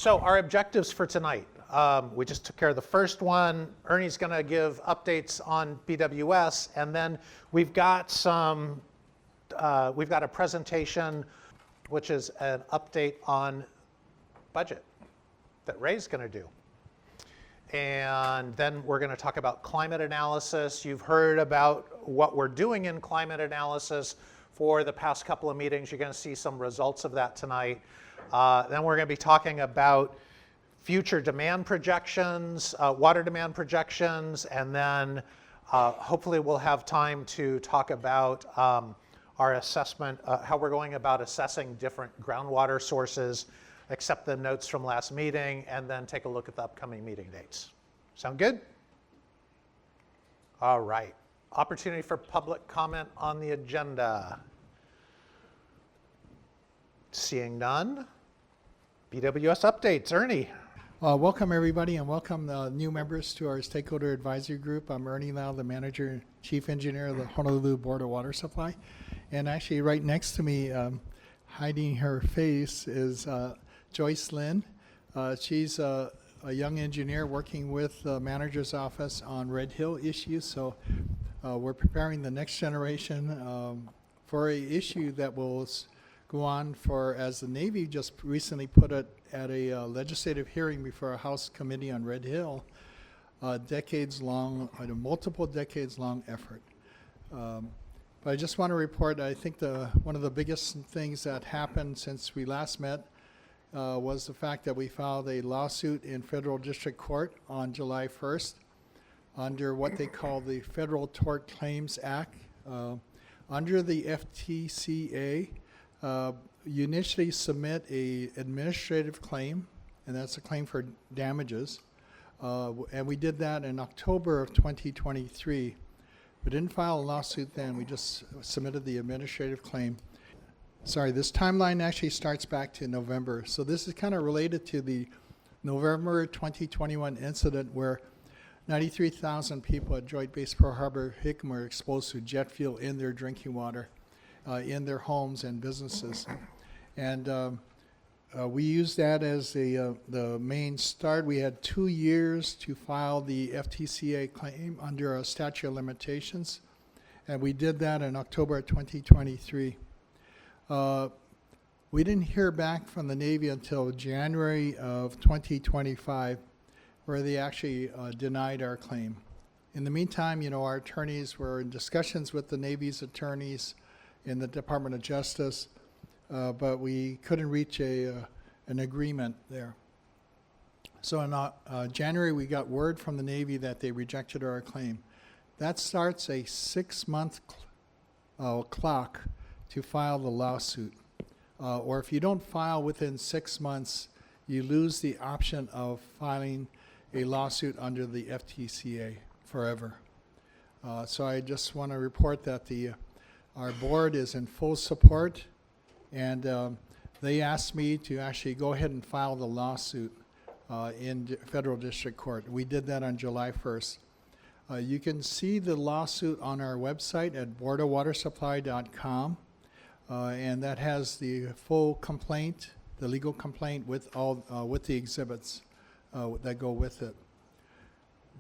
So our objectives for tonight, we just took care of the first one. Ernie's going to give updates on BWS, and then we've got a presentation, which is an update on budget that Ray's going to do. And then we're going to talk about climate analysis. You've heard about what we're doing in climate analysis for the past couple of meetings. You're going to see some results of that tonight. Then we're going to be talking about future demand projections, water demand projections, and then hopefully we'll have time to talk about our assessment, how we're going about assessing different groundwater sources, accept the notes from last meeting, and then take a look at the upcoming meeting dates. Sound good? All right. Opportunity for public comment on the agenda. Seeing none. BWS updates. Ernie. Welcome everybody, and welcome new members to our Stakeholder Advisory Group. I'm Ernie Lau, the Manager and Chief Engineer of the Honolulu Board of Water Supply. And actually right next to me, hiding her face, is Joyce Lin. She's a young engineer working with the manager's office on Red Hill issues. So we're preparing the next generation for a issue that will go on for, as the Navy just recently put it at a legislative hearing before a House committee on Red Hill, decades-long, multiple decades-long effort. But I just want to report, I think one of the biggest things that happened since we last met was the fact that we filed a lawsuit in federal district court on July 1st under what they call the Federal Tort Claims Act. Under the FTCA, you initially submit a administrative claim, and that's a claim for damages. And we did that in October of 2023. We didn't file a lawsuit then, we just submitted the administrative claim. Sorry, this timeline actually starts back to November. So this is kind of related to the November 2021 incident where 93,000 people at Joint Base Pearl Harbor Hickam were exposed to jet fuel in their drinking water, in their homes and businesses. And we used that as the main start. We had 2 years to file the FTCA claim under a statute of limitations, and we did that in October 2023. We didn't hear back from the Navy until January of 2025, where they actually denied our claim. In the meantime, our attorneys were in discussions with the Navy's attorneys in the Department of Justice, but we couldn't reach an agreement there. So in January, we got word from the Navy that they rejected our claim. That starts a 6-month clock to file the lawsuit. Or if you don't file within 6 months, you lose the option of filing a lawsuit under the FTCA forever. So I just want to report that our board is in full support, and they asked me to actually go ahead and file the lawsuit in federal district court. We did that on July 1st. You can see the lawsuit on our website at boardofwatersupply.com, and that has the full complaint, the legal complaint with the exhibits that go with it.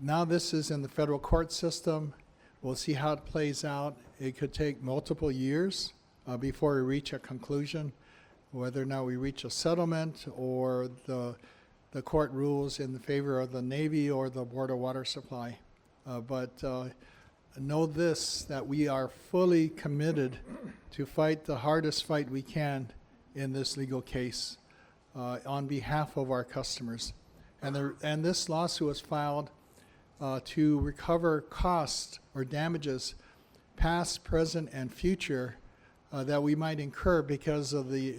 Now this is in the federal court system. We'll see how it plays out. It could take multiple years before we reach a conclusion, whether or not we reach a settlement or the court rules in the favor of the Navy or the Board of Water Supply. But know this, that we are fully committed to fight the hardest fight we can in this legal case on behalf of our customers. And this lawsuit was filed to recover costs or damages, past, present, and future, that we might incur because of the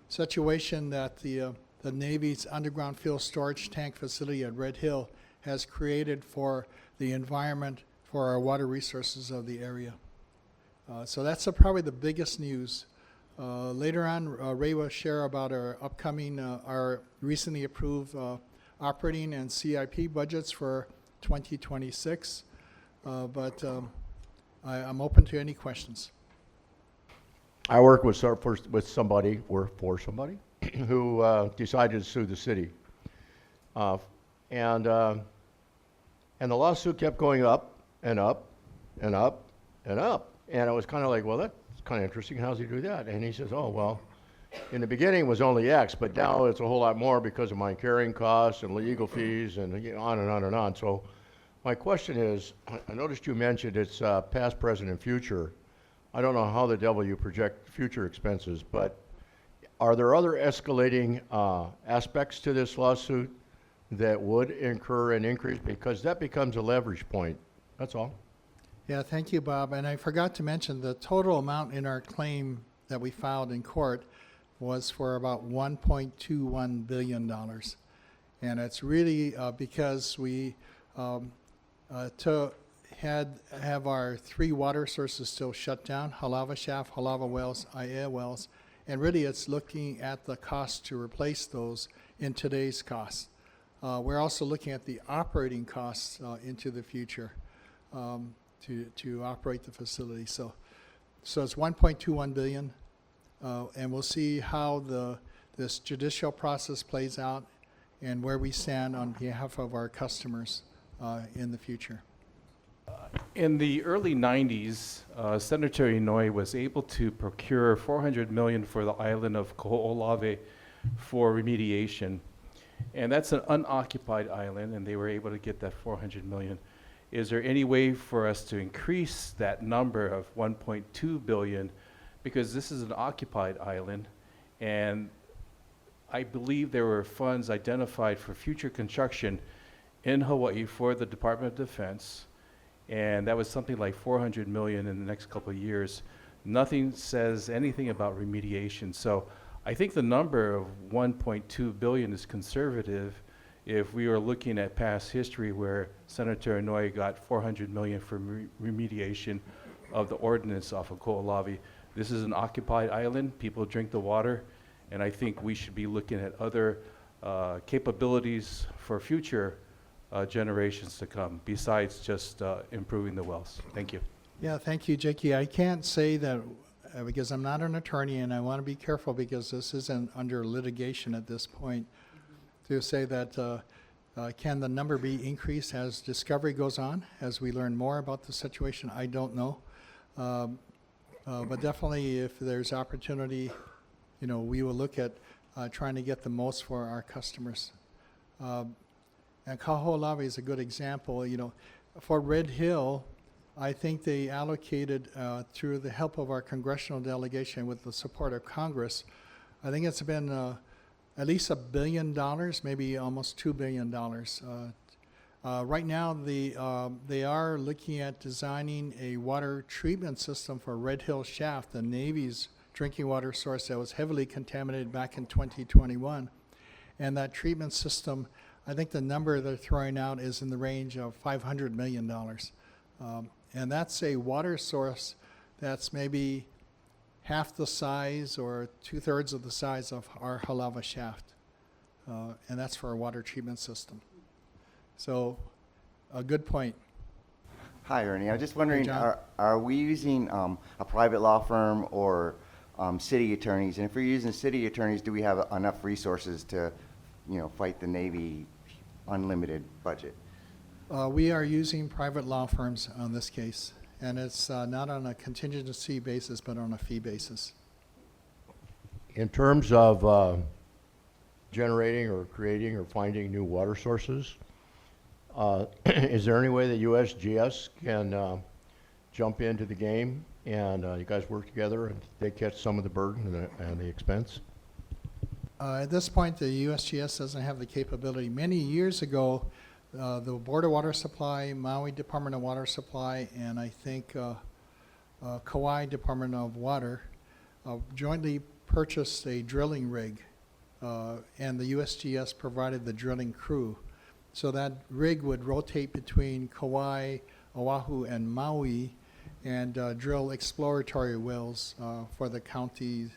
situation that the Navy's underground fuel storage tank facility at Red Hill has created for the environment, for our water resources of the area. So that's probably the biggest news. Later on, Ray will share about our upcoming, our recently approved operating and CIP budgets for 2026, but I'm open to any questions. I work with somebody, or for somebody, who decided to sue the city. Uh, and the lawsuit kept going up and up and up and up. And I was kind of like, well, that's kind of interesting. How does he do that? And he says, oh, well, in the beginning it was only X, but now it's a whole lot more because of my carrying costs and legal fees and on and on and on. So my question is, I noticed you mentioned it's past, present, and future. I don't know how the devil you project future expenses, but are there other escalating aspects to this lawsuit that would incur an increase? Because that becomes a leverage point. That's all. Yeah, thank you, Bob. And I forgot to mention the total amount in our claim that we filed in court was for about $1.21 billion. And it's really because we have our 3 water sources still shut down: Halava Shaft, Halava Wells, Ia Wells. And really it's looking at the cost to replace those in today's costs. We're also looking at the operating costs into the future to operate the facility. So it's 1.21 billion, and we'll see how this judicial process plays out and where we stand on behalf of our customers in the future. In the early 90s, Senator Inouye was able to procure $400 million for the island of Kaho'olawe for remediation. And that's an unoccupied island, and they were able to get that $400 million. Is there any way for us to increase that number of $1.2 billion? Because this is an occupied island, and I believe there were funds identified for future construction in Hawaii for the Department of Defense, and that was something like $400 million in the next couple of years. Nothing says anything about remediation. So I think the number of 1.2 billion is conservative if we were looking at past history where Senator Inouye got 400 million for remediation of the ordinance off of Ko'olawe. This is an occupied island. People drink the water, and I think we should be looking at other capabilities for future generations to come besides just improving the wells. Thank you. Yeah, thank you, Jakey. I can't say that because I'm not an attorney, and I want to be careful because this isn't under litigation at this point, to say that can the number be increased as discovery goes on, as we learn more about the situation? I don't know. But definitely if there's opportunity, we will look at trying to get the most for our customers. And Kaho'olawe is a good example. For Red Hill, I think they allocated, through the help of our congressional delegation with the support of Congress, I think it's been at least $1 billion, maybe almost $2 billion. Right now, they are looking at designing a water treatment system for Red Hill Shaft, the Navy's drinking water source that was heavily contaminated back in 2021. And that treatment system, I think the number they're throwing out is in the range of $500 million. And that's a water source that's maybe half the size or 2/3 of the size of our Halava Shaft. And that's for a water treatment system. So a good point. Hi, Ernie. I was just wondering, John. are we using a private law firm or city attorneys? And if we're using city attorneys, do we have enough resources to, fight the Navy unlimited budget? We are using private law firms on this case, and it's not on a contingency basis, but on a fee basis. In terms of generating or creating or finding new water sources, is there any way that USGS can jump into the game and you guys work together and they catch some of the burden and the expense? At this point, the USGS doesn't have the capability. Many years ago, the Board of Water Supply, Maui Department of Water Supply, and I think Kauai Department of Water jointly purchased a drilling rig, and the USGS provided the drilling crew. So that rig would rotate between Kauai, Oahu, and Maui and drill exploratory wells for the county,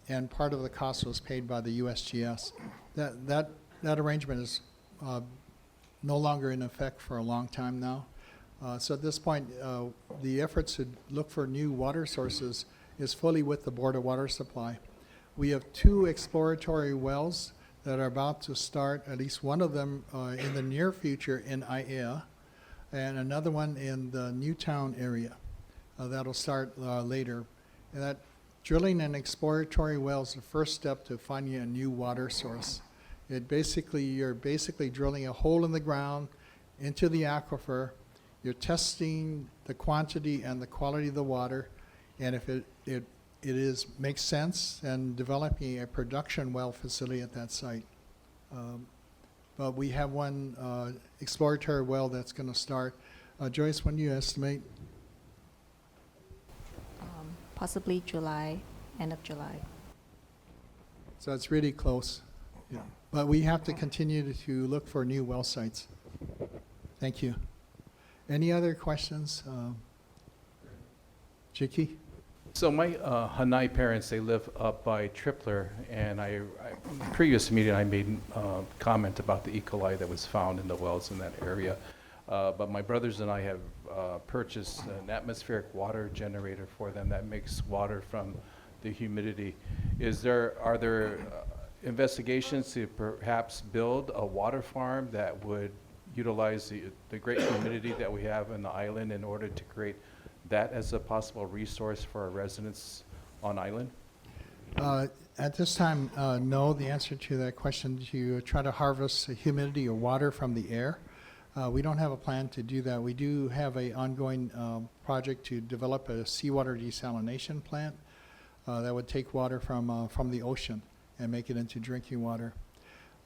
and part of the cost was paid by the USGS. That arrangement is no longer in effect for a long time now. So at this point, the efforts to look for new water sources is fully with the Board of Water Supply. We have 2 exploratory wells that are about to start, at least one of them in the near future in Aiea, and another one in the Newtown area. That'll start later. And that drilling an exploratory well is the first step to finding a new water source. You're basically drilling a hole in the ground into the aquifer. You're testing the quantity and the quality of the water, and if it makes sense, and developing a production well facility at that site. But we have one exploratory well that's going to start. Joyce, when do you estimate? Possibly July, end of July. So it's really close. Yeah. But we have to continue to look for new well sites. Thank you. Any other questions? Jiki? So my Hanai parents, they live up by Tripler, and previous meeting I made comment about the E. coli that was found in the wells in that area. But my brothers and I have purchased an atmospheric water generator for them that makes water from the humidity. Are there investigations to perhaps build a water farm that would utilize the great humidity that we have in the island in order to create that as a possible resource for our residents on island? At this time, no. The answer to that question, to try to harvest humidity or water from the air, we don't have a plan to do that. We do have an ongoing project to develop a seawater desalination plant that would take water from the ocean and make it into drinking water.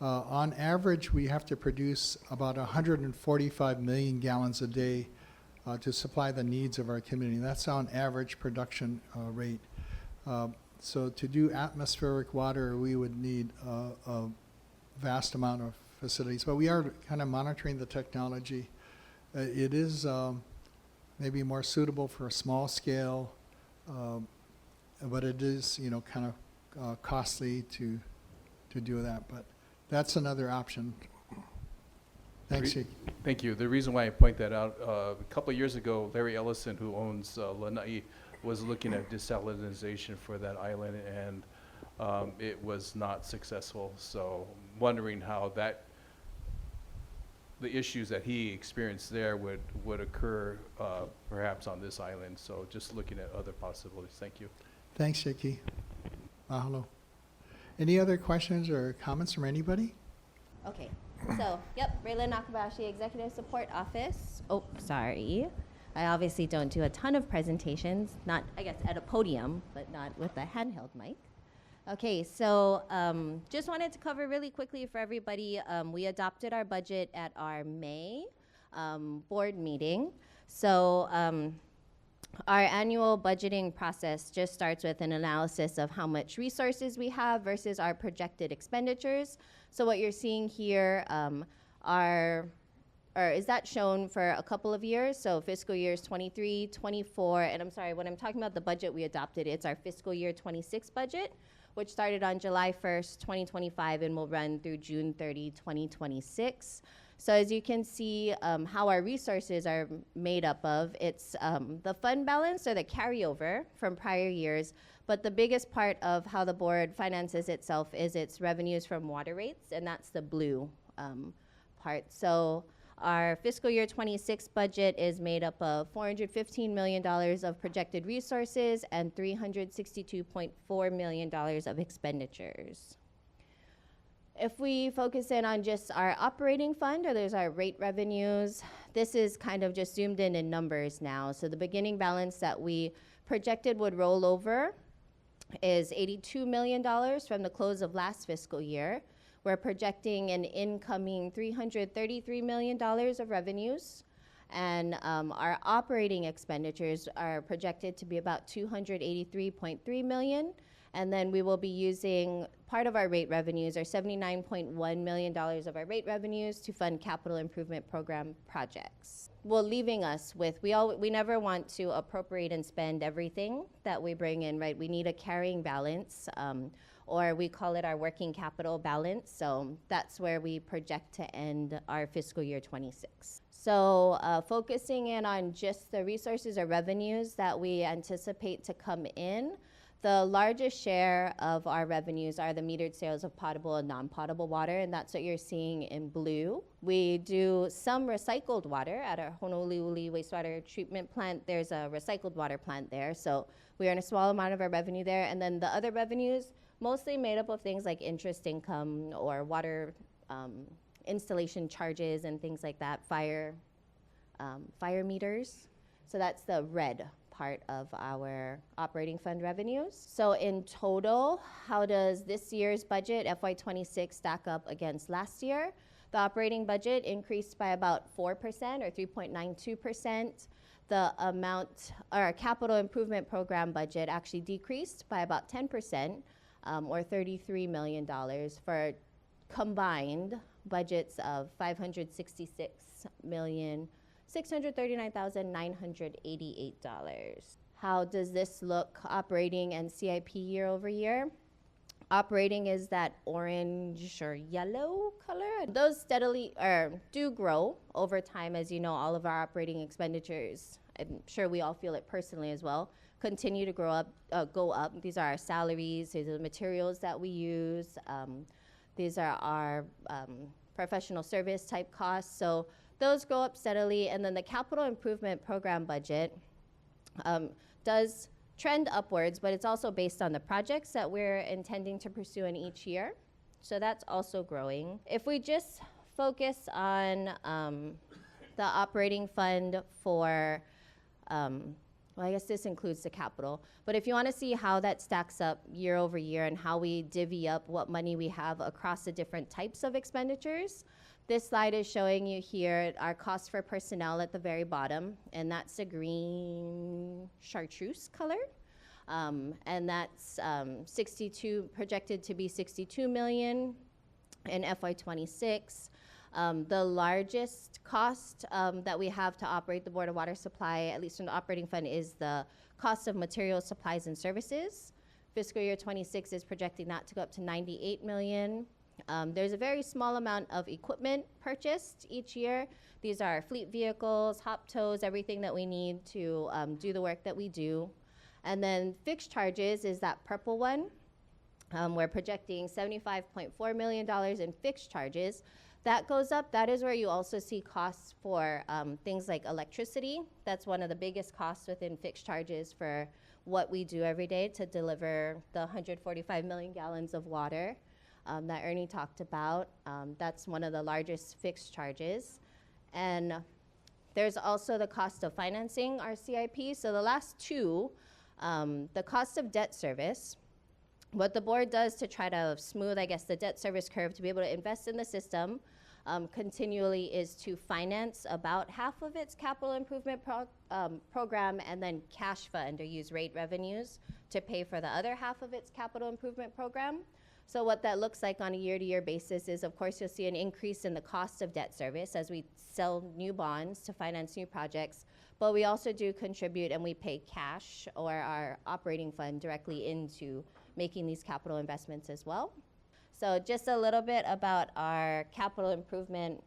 On average, we have to produce about 145 million gallons a day to supply the needs of our community. That's on average production rate. So to do atmospheric water, we would need a vast amount of facilities. But we are kind of monitoring the technology. It is maybe more suitable for a small scale, but it is, kind of costly to do that. But that's another option. Thanks, Jake. Thank you. The reason why I point that out, a couple of years ago, Larry Ellison, who owns Lanai, was looking at desalinization for that island, and it was not successful. So wondering how the issues that he experienced there would occur perhaps on this island. So just looking at other possibilities. Thank you. Thanks, Jake. Mahalo. Any other questions or comments from anybody? Okay, so, Raylan Nakabashi, Executive Support Office. Oh, sorry. I obviously don't do a ton of presentations, not, I guess, at a podium, but not with a handheld mic. Okay, so just wanted to cover really quickly for everybody. We adopted our budget at our May board meeting. So our annual budgeting process just starts with an analysis of how much resources we have versus our projected expenditures. So what you're seeing here is that shown for a couple of years? So fiscal years 23, 24, and I'm sorry, when I'm talking about the budget we adopted, it's our fiscal year 26 budget, which started on July 1st, 2025, and will run through June 30, 2026. So as you can see how our resources are made up of, it's the fund balance or the carryover from prior years, but the biggest part of how the board finances itself is its revenues from water rates, and that's the blue part. So our fiscal year 26 budget is made up of $415 million of projected resources and $362.4 million of expenditures. If we focus in on just our operating fund, or there's our rate revenues, this is kind of just zoomed in numbers now. So the beginning balance that we projected would roll over is $82 million from the close of last fiscal year. We're projecting an incoming $333 million of revenues, and our operating expenditures are projected to be about $283.3 million. And then we will be using part of our rate revenues, or $79.1 million of our rate revenues, to fund capital improvement program projects. Well, leaving us with, we never want to appropriate and spend everything that we bring in, right? We need a carrying balance, or we call it our working capital balance. So that's where we project to end our fiscal year 26. So focusing in on just the resources or revenues that we anticipate to come in, The largest share of our revenues are the metered sales of potable and non-potable water, and that's what you're seeing in blue. We do some recycled water at our Honolulu wastewater treatment plant. There's a recycled water plant there, so we earn a small amount of our revenue there. And then the other revenues, mostly made up of things like interest income or water installation charges and things like that, fire meters. So that's the red part of our operating fund revenues. So in total, how does this year's budget, FY26, stack up against last year? The operating budget increased by about 4% or 3.92%. The amount, our capital improvement program budget actually decreased by about 10%, or $33 million, for combined budgets of $566,639,988. How does this look operating and CIP year over year? Operating is that orange or yellow color. Those steadily do grow over time. As you know, all of our operating expenditures, I'm sure we all feel it personally as well, continue to go up. These are our salaries, these are the materials that we use, these are our professional service type costs. So those go up steadily. And then the capital improvement program budget does trend upwards, but it's also based on the projects that we're intending to pursue in each year. So that's also growing. If we just focus on the operating fund for, well, I guess this includes the capital, but if you want to see how that stacks up year over year and how we divvy up what money we have across the different types of expenditures, this slide is showing you here our cost for personnel at the very bottom, and that's a green chartreuse color. And that's projected to be 62 million in FY26. The largest cost that we have to operate the Board of Water Supply, at least from the operating fund, is the cost of materials, supplies, and services. Fiscal year 26 is projecting that to go up to 98 million. There's a very small amount of equipment purchased each year. These are fleet vehicles, hop tows, everything that we need to do the work that we do. And then fixed charges is that purple one. We're projecting $75.4 million in fixed charges. That goes up. That is where you also see costs for things like electricity. That's one of the biggest costs within fixed charges for what we do every day to deliver the 145 million gallons of water that Ernie talked about. That's one of the largest fixed charges. And there's also the cost of financing our CIP. So the last two, the cost of debt service, what the board does to try to smooth, I guess, the debt service curve to be able to invest in the system continually is to finance about half of its capital improvement program and then cash fund or use rate revenues to pay for the other half of its capital improvement program. So what that looks like on a year-to-year basis is, of course, you'll see an increase in the cost of debt service as we sell new bonds to finance new projects. But we also do contribute and we pay cash or our operating fund directly into making these capital investments as well. So just a little bit about our capital improvement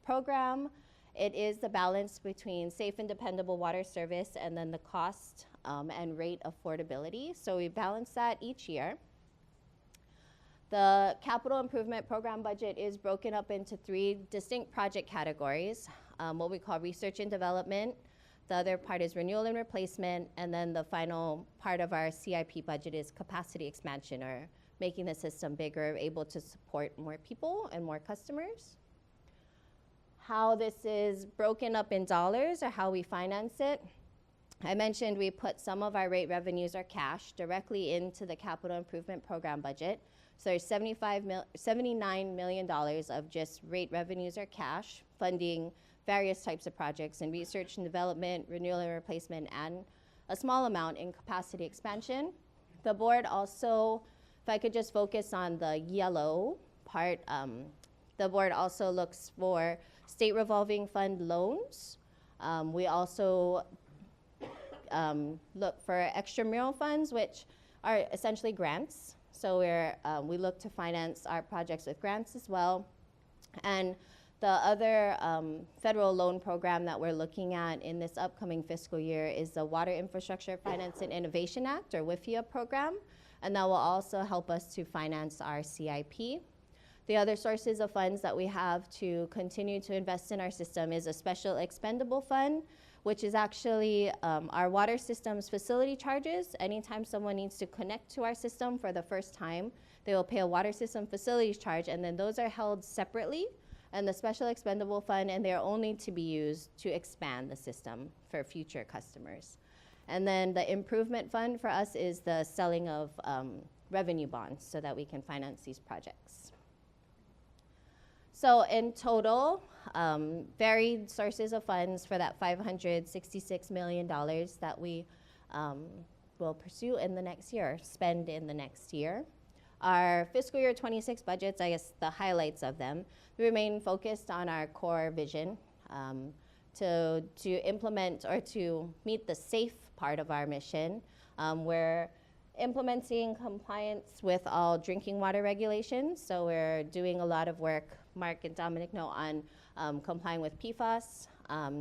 program. It is the balance between safe and dependable water service and then the cost and rate affordability. So we balance that each year. The capital improvement program budget is broken up into three distinct project categories, what we call research and development. The other part is renewal and replacement. And then the final part of our CIP budget is capacity expansion, or making the system bigger, able to support more people and more customers. How this is broken up in dollars or how we finance it. I mentioned we put some of our rate revenues or cash directly into the capital improvement program budget. So there's $79 million of just rate revenues or cash funding various types of projects in research and development, renewal and replacement, and a small amount in capacity expansion. The board also, if I could just focus on the yellow part, the board also looks for state revolving fund loans. We also look for extramural funds, which are essentially grants. So we look to finance our projects with grants as well. And The other federal loan program that we're looking at in this upcoming fiscal year is the Water Infrastructure Finance and Innovation Act, or WIFIA program, and that will also help us to finance our CIP. The other sources of funds that we have to continue to invest in our system is a special expendable fund, which is actually our water system's facility charges. Anytime someone needs to connect to our system for the first time, they will pay a water system facilities charge, and then those are held separately and the special expendable fund, and they're only to be used to expand the system for future customers. And then the improvement fund for us is the selling of revenue bonds so that we can finance these projects. So in total, varied sources of funds for that $566 million that we will pursue in the next year, spend in the next year. Our fiscal year 26 budgets, I guess the highlights of them, remain focused on our core vision to implement or to meet the safe part of our mission. We're implementing compliance with all drinking water regulations, so we're doing a lot of work, Mark and Dominic know, on complying with PFAS,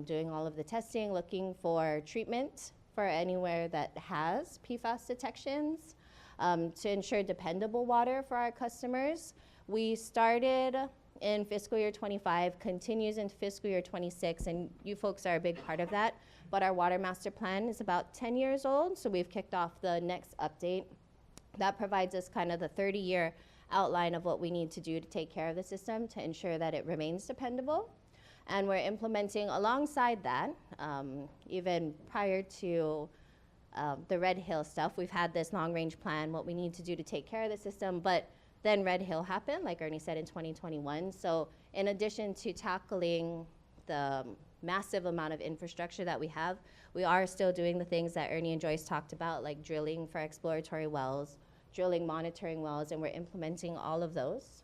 doing all of the testing, looking for treatment for anywhere that has PFAS detections, to ensure dependable water for our customers. We started in fiscal year 25, continues into fiscal year 26, and you folks are a big part of that. But our water master plan is about 10 years old, so we've kicked off the next update. That provides us kind of the 30-year outline of what we need to do to take care of the system to ensure that it remains dependable. And we're implementing alongside that, even prior to the Red Hill stuff, we've had this long-range plan, what we need to do to take care of the system, but then Red Hill happened, like Ernie said, in 2021. So in addition to tackling the massive amount of infrastructure that we have, we are still doing the things that Ernie and Joyce talked about, like drilling for exploratory wells, drilling monitoring wells, and we're implementing all of those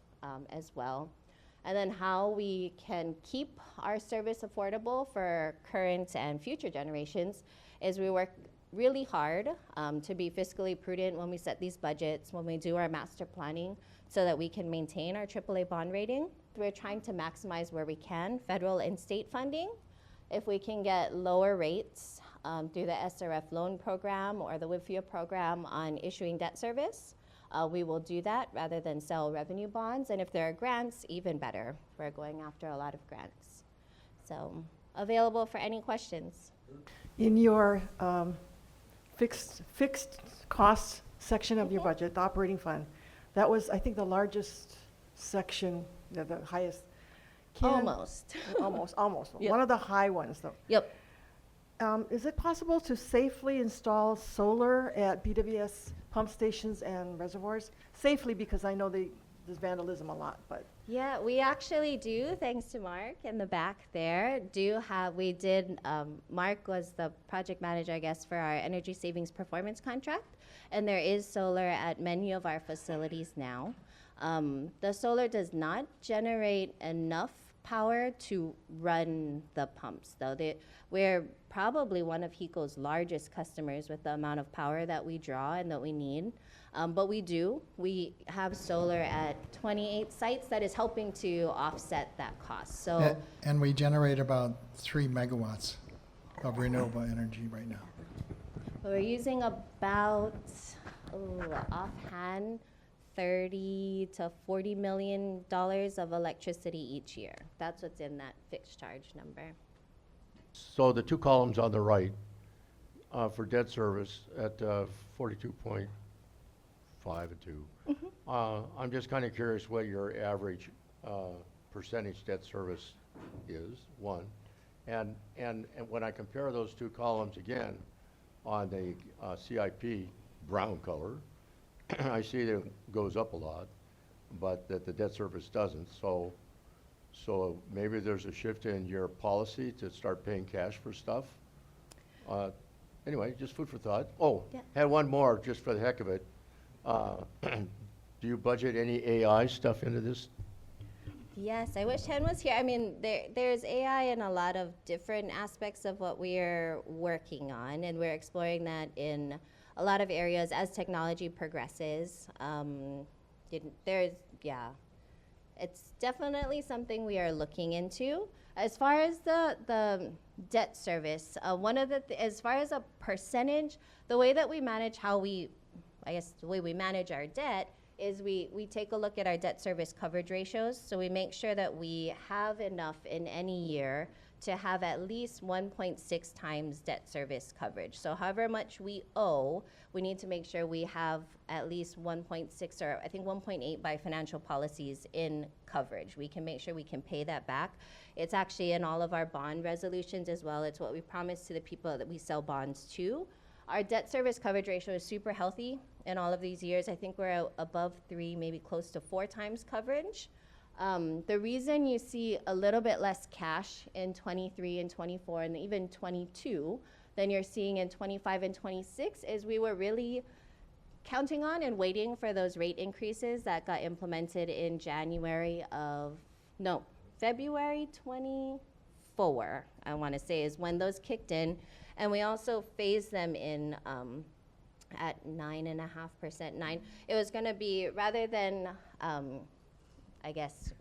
as well. And then how we can keep our service affordable for current and future generations is we work really hard to be fiscally prudent when we set these budgets, when we do our master planning, so that we can maintain our AAA bond rating. We're trying to maximize where we can, federal and state funding. If we can get lower rates through the SRF loan program or the WIFIA program on issuing debt service, we will do that rather than sell revenue bonds. And if there are grants, even better. We're going after a lot of grants. So available for any questions. In your fixed costs section of your budget, the operating fund, that was, I think, the largest section, the highest. Almost. Almost. Yep. One of the high ones, though. Yep. Is it possible to safely install solar at BWS pump stations and reservoirs? Safely, because I know there's vandalism a lot, but. Yeah, we actually do, thanks to Mark in the back there, Mark was the project manager, I guess, for our energy savings performance contract, and there is solar at many of our facilities now. The solar does not generate enough power to run the pumps, though. We're probably one of HECO's largest customers with the amount of power that we draw and that we need. But we have solar at 28 sites that is helping to offset that cost. So, And we generate about 3 megawatts of renewable energy right now. we're using about, offhand, $30 to $40 million of electricity each year. That's what's in that fixed charge number. So the two columns on the right for debt service at 42.5 and 2. I'm just kind of curious what your average percentage debt service is, one. And when I compare those two columns again on the CIP brown color, I see that it goes up a lot, but that the debt service doesn't. So maybe there's a shift in your policy to start paying cash for stuff. Anyway, just food for thought. Oh, Yeah. had one more just for the heck of it. Do you budget any AI stuff into this? Yes, I wish Hen was here. I mean, there's AI in a lot of different aspects of what we're working on, and we're exploring that in a lot of areas as technology progresses. it's definitely something we are looking into. As far as the debt service, as far as a percentage, the way that we manage the way we manage our debt is we take a look at our debt service coverage ratios. So we make sure that we have enough in any year to have at least 1.6 times debt service coverage. So however much we owe, we need to make sure we have at least 1.6 or I think 1.8 by financial policies in coverage. We can make sure we can pay that back. It's actually in all of our bond resolutions as well. It's what we promise to the people that we sell bonds to. Our debt service coverage ratio is super healthy in all of these years. I think we're above 3, maybe close to 4 times coverage. The reason you see a little bit less cash in 23 and 24 and even 22 than you're seeing in 25 and 26 is we were really counting on and waiting for those rate increases that got implemented in February 24, I want to say, is when those kicked in. And we also phased them in at 9.5%. It was going to be, rather than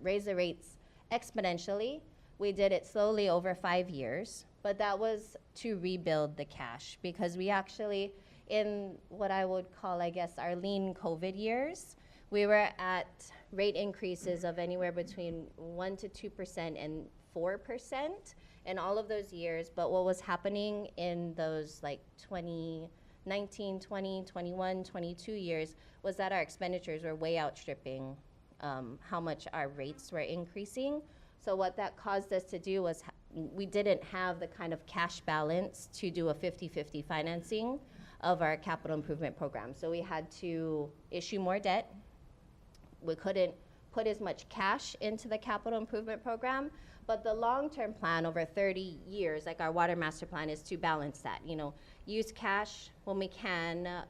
raise the rates exponentially, we did it slowly over 5 years, but that was to rebuild the cash because we actually, in what I would call, our lean COVID years, we were at rate increases of anywhere between 1 to 2% and 4% in all of those years. But what was happening in those 2019, 20, 21, 22 years was that our expenditures were way outstripping how much our rates were increasing. So what that caused us to do was we didn't have the kind of cash balance to do a 50-50 financing of our capital improvement program. So we had to issue more debt. We couldn't put as much cash into the capital improvement program, but the long-term plan over 30 years, like our water master plan, is to balance that. Use cash when we can,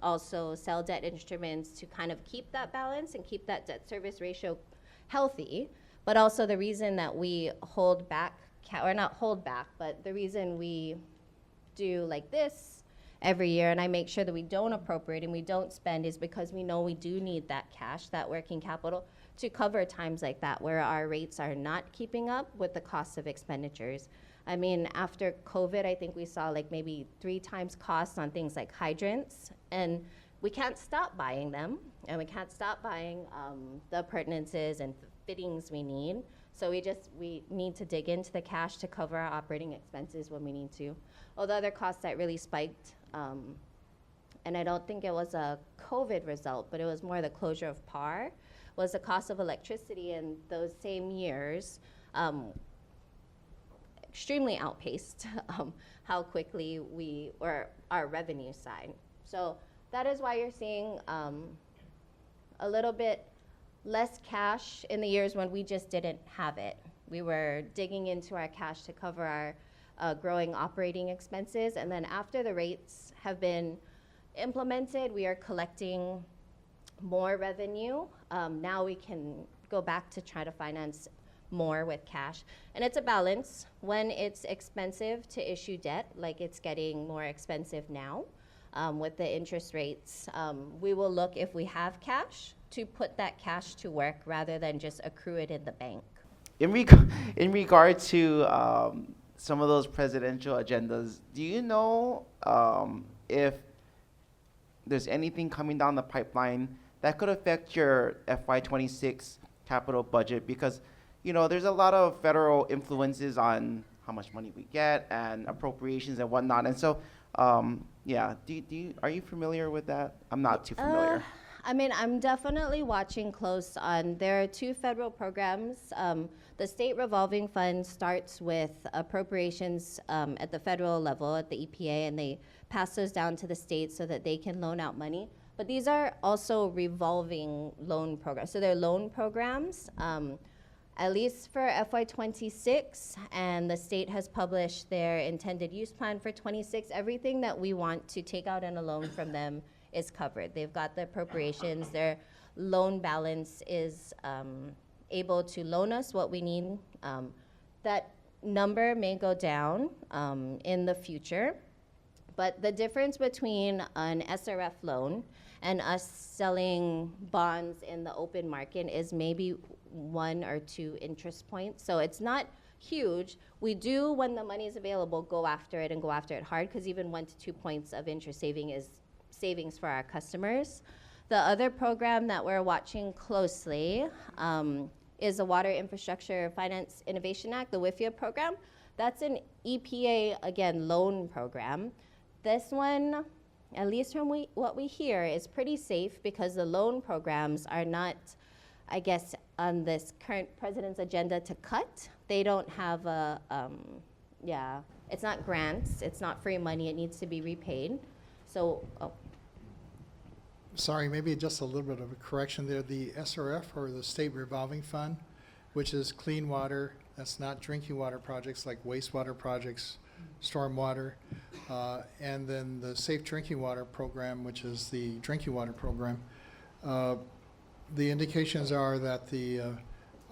also sell debt instruments to kind of keep that balance and keep that debt service ratio healthy. But also the reason that we hold back, or not hold back, but the reason we do like this every year and I make sure that we don't appropriate and we don't spend is because we know we do need that cash, that working capital, to cover times like that where our rates are not keeping up with the cost of expenditures. I mean, after COVID, I think we saw maybe 3 times costs on things like hydrants, and we can't stop buying them, and we can't stop buying the appurtenances and fittings we need. So we need to dig into the cash to cover our operating expenses when we need to. Well, the other costs that really spiked, and I don't think it was a COVID result, but it was more the closure of PAR, was the cost of electricity in those same years. Extremely outpaced how quickly our revenue side. So that is why you're seeing a little bit less cash in the years when we just didn't have it. We were digging into our cash to cover our growing operating expenses, and then after the rates have been implemented, we are collecting more revenue. Now we can go back to try to finance more with cash. And it's a balance. When it's expensive to issue debt, like it's getting more expensive now with the interest rates, we will look, if we have cash, to put that cash to work rather than just accrue it in the bank. In regard to some of those presidential agendas, do you know if there's anything coming down the pipeline that could affect your FY26 capital budget? Because there's a lot of federal influences on how much money we get and appropriations and whatnot. And so, are you familiar with that? I'm not too familiar. I'm definitely watching close on, there are 2 federal programs. The state revolving fund starts with appropriations at the federal level at the EPA, and they pass those down to the states so that they can loan out money. But these are also revolving loan programs. So they're loan programs, at least for FY26, and the state has published their intended use plan for 26. Everything that we want to take out in a loan from them is covered. They've got the appropriations. Their loan balance is able to loan us what we need. That number may go down in the future, But the difference between an SRF loan and us selling bonds in the open market is maybe 1 or 2 interest points. So it's not huge. We do, when the money is available, go after it and go after it hard, because even 1 to 2 points of interest saving is savings for our customers. The other program that we're watching closely is the Water Infrastructure Finance Innovation Act, the WIFIA program. That's an EPA, again, loan program. This one, at least from what we hear, is pretty safe because the loan programs are not, I guess, on this current president's agenda to cut. They don't have a, it's not grants, it's not free money, it needs to be repaid. So, Sorry, maybe just a little bit of a correction there. The SRF, or the State Revolving Fund, which is clean water, that's not drinking water projects like wastewater projects, stormwater, and then the Safe Drinking Water Program, which is the drinking water program. The indications are that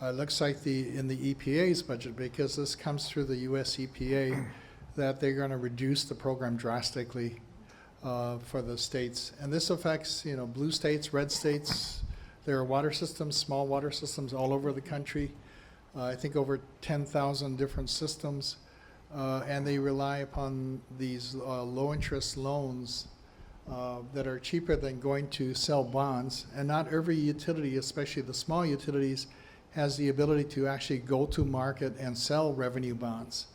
looks like in the EPA's budget, because this comes through the US EPA, that they're going to reduce the program drastically for the states. And this affects, blue states, red states. There are water systems, small water systems all over the country. I think over 10,000 different systems. And they rely upon these low-interest loans that are cheaper than going to sell bonds. And not every utility, especially the small utilities, has the ability to actually go to market and sell revenue bonds.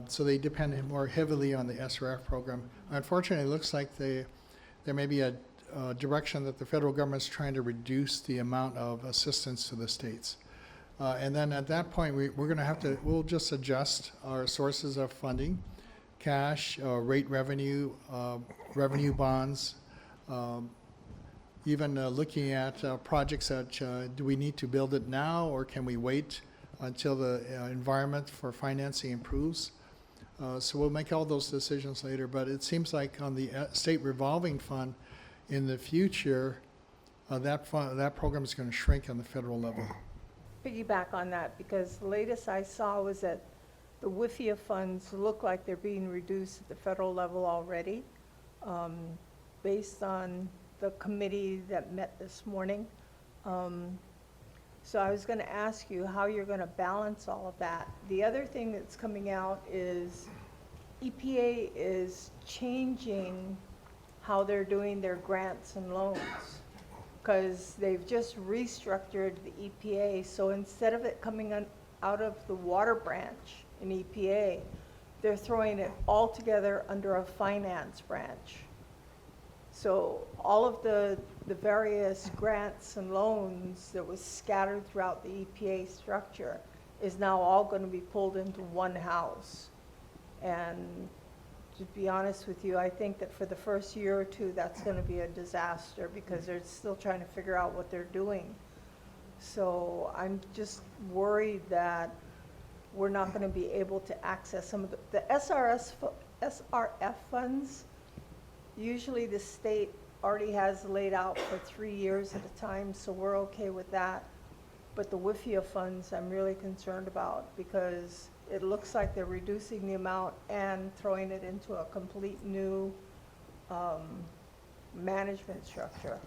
So they depend more heavily on the SRF program. Unfortunately, it looks like there may be a direction that the federal government is trying to reduce the amount of assistance to the states. And then at that point, we're going to we'll just adjust our sources of funding, cash, rate revenue, revenue bonds, even looking at projects that do we need to build it now, or can we wait until the environment for financing improves? So we'll make all those decisions later, but it seems like on the state revolving fund in the future, that program is going to shrink on the federal level. Piggyback on that, because the latest I saw was that the WIFIA funds look like they're being reduced at the federal level already, based on the committee that met this morning. So I was going to ask you how you're going to balance all of that. The other thing that's coming out is EPA is changing how they're doing their grants and loans, because they've just restructured the EPA. So instead of it coming out of the water branch in EPA, they're throwing it all together under a finance branch. So all of the various grants and loans that was scattered throughout the EPA structure is now all going to be pulled into one house. And to be honest with you, I think that for the first year or two, that's going to be a disaster, because they're still trying to figure out what they're doing. So I'm just worried that we're not going to be able to access some of the SRF funds. Usually the state already has laid out for 3 years at a time, so we're okay with that. But the WIFIA funds I'm really concerned about, because it looks like they're reducing the amount and throwing it into a complete new management structure.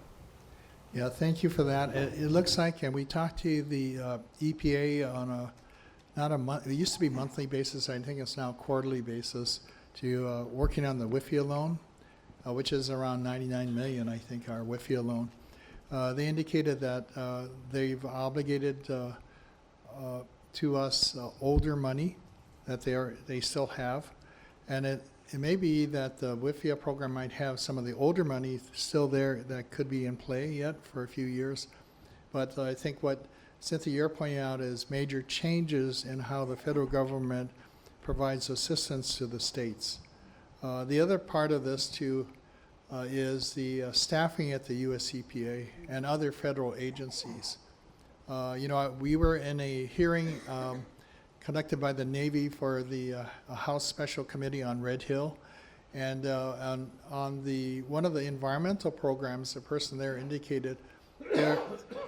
Yeah, thank you for that. It looks like, and we talked to the EPA on not a month, it used to be monthly basis, I think it's now quarterly basis, to working on the WIFIA loan, which is around 99 million, I think, our WIFIA loan. They indicated that they've obligated to us older money that they still have, and it may be that the WIFIA program might have some of the older money still there that could be in play yet for a few years. But I think what Cynthia, you're pointing out is major changes in how the federal government provides assistance to the states. The other part of this too is the staffing at the US EPA and other federal agencies. We were in a hearing conducted by the Navy for the House Special Committee on Red Hill, and on one of the environmental programs, the person there indicated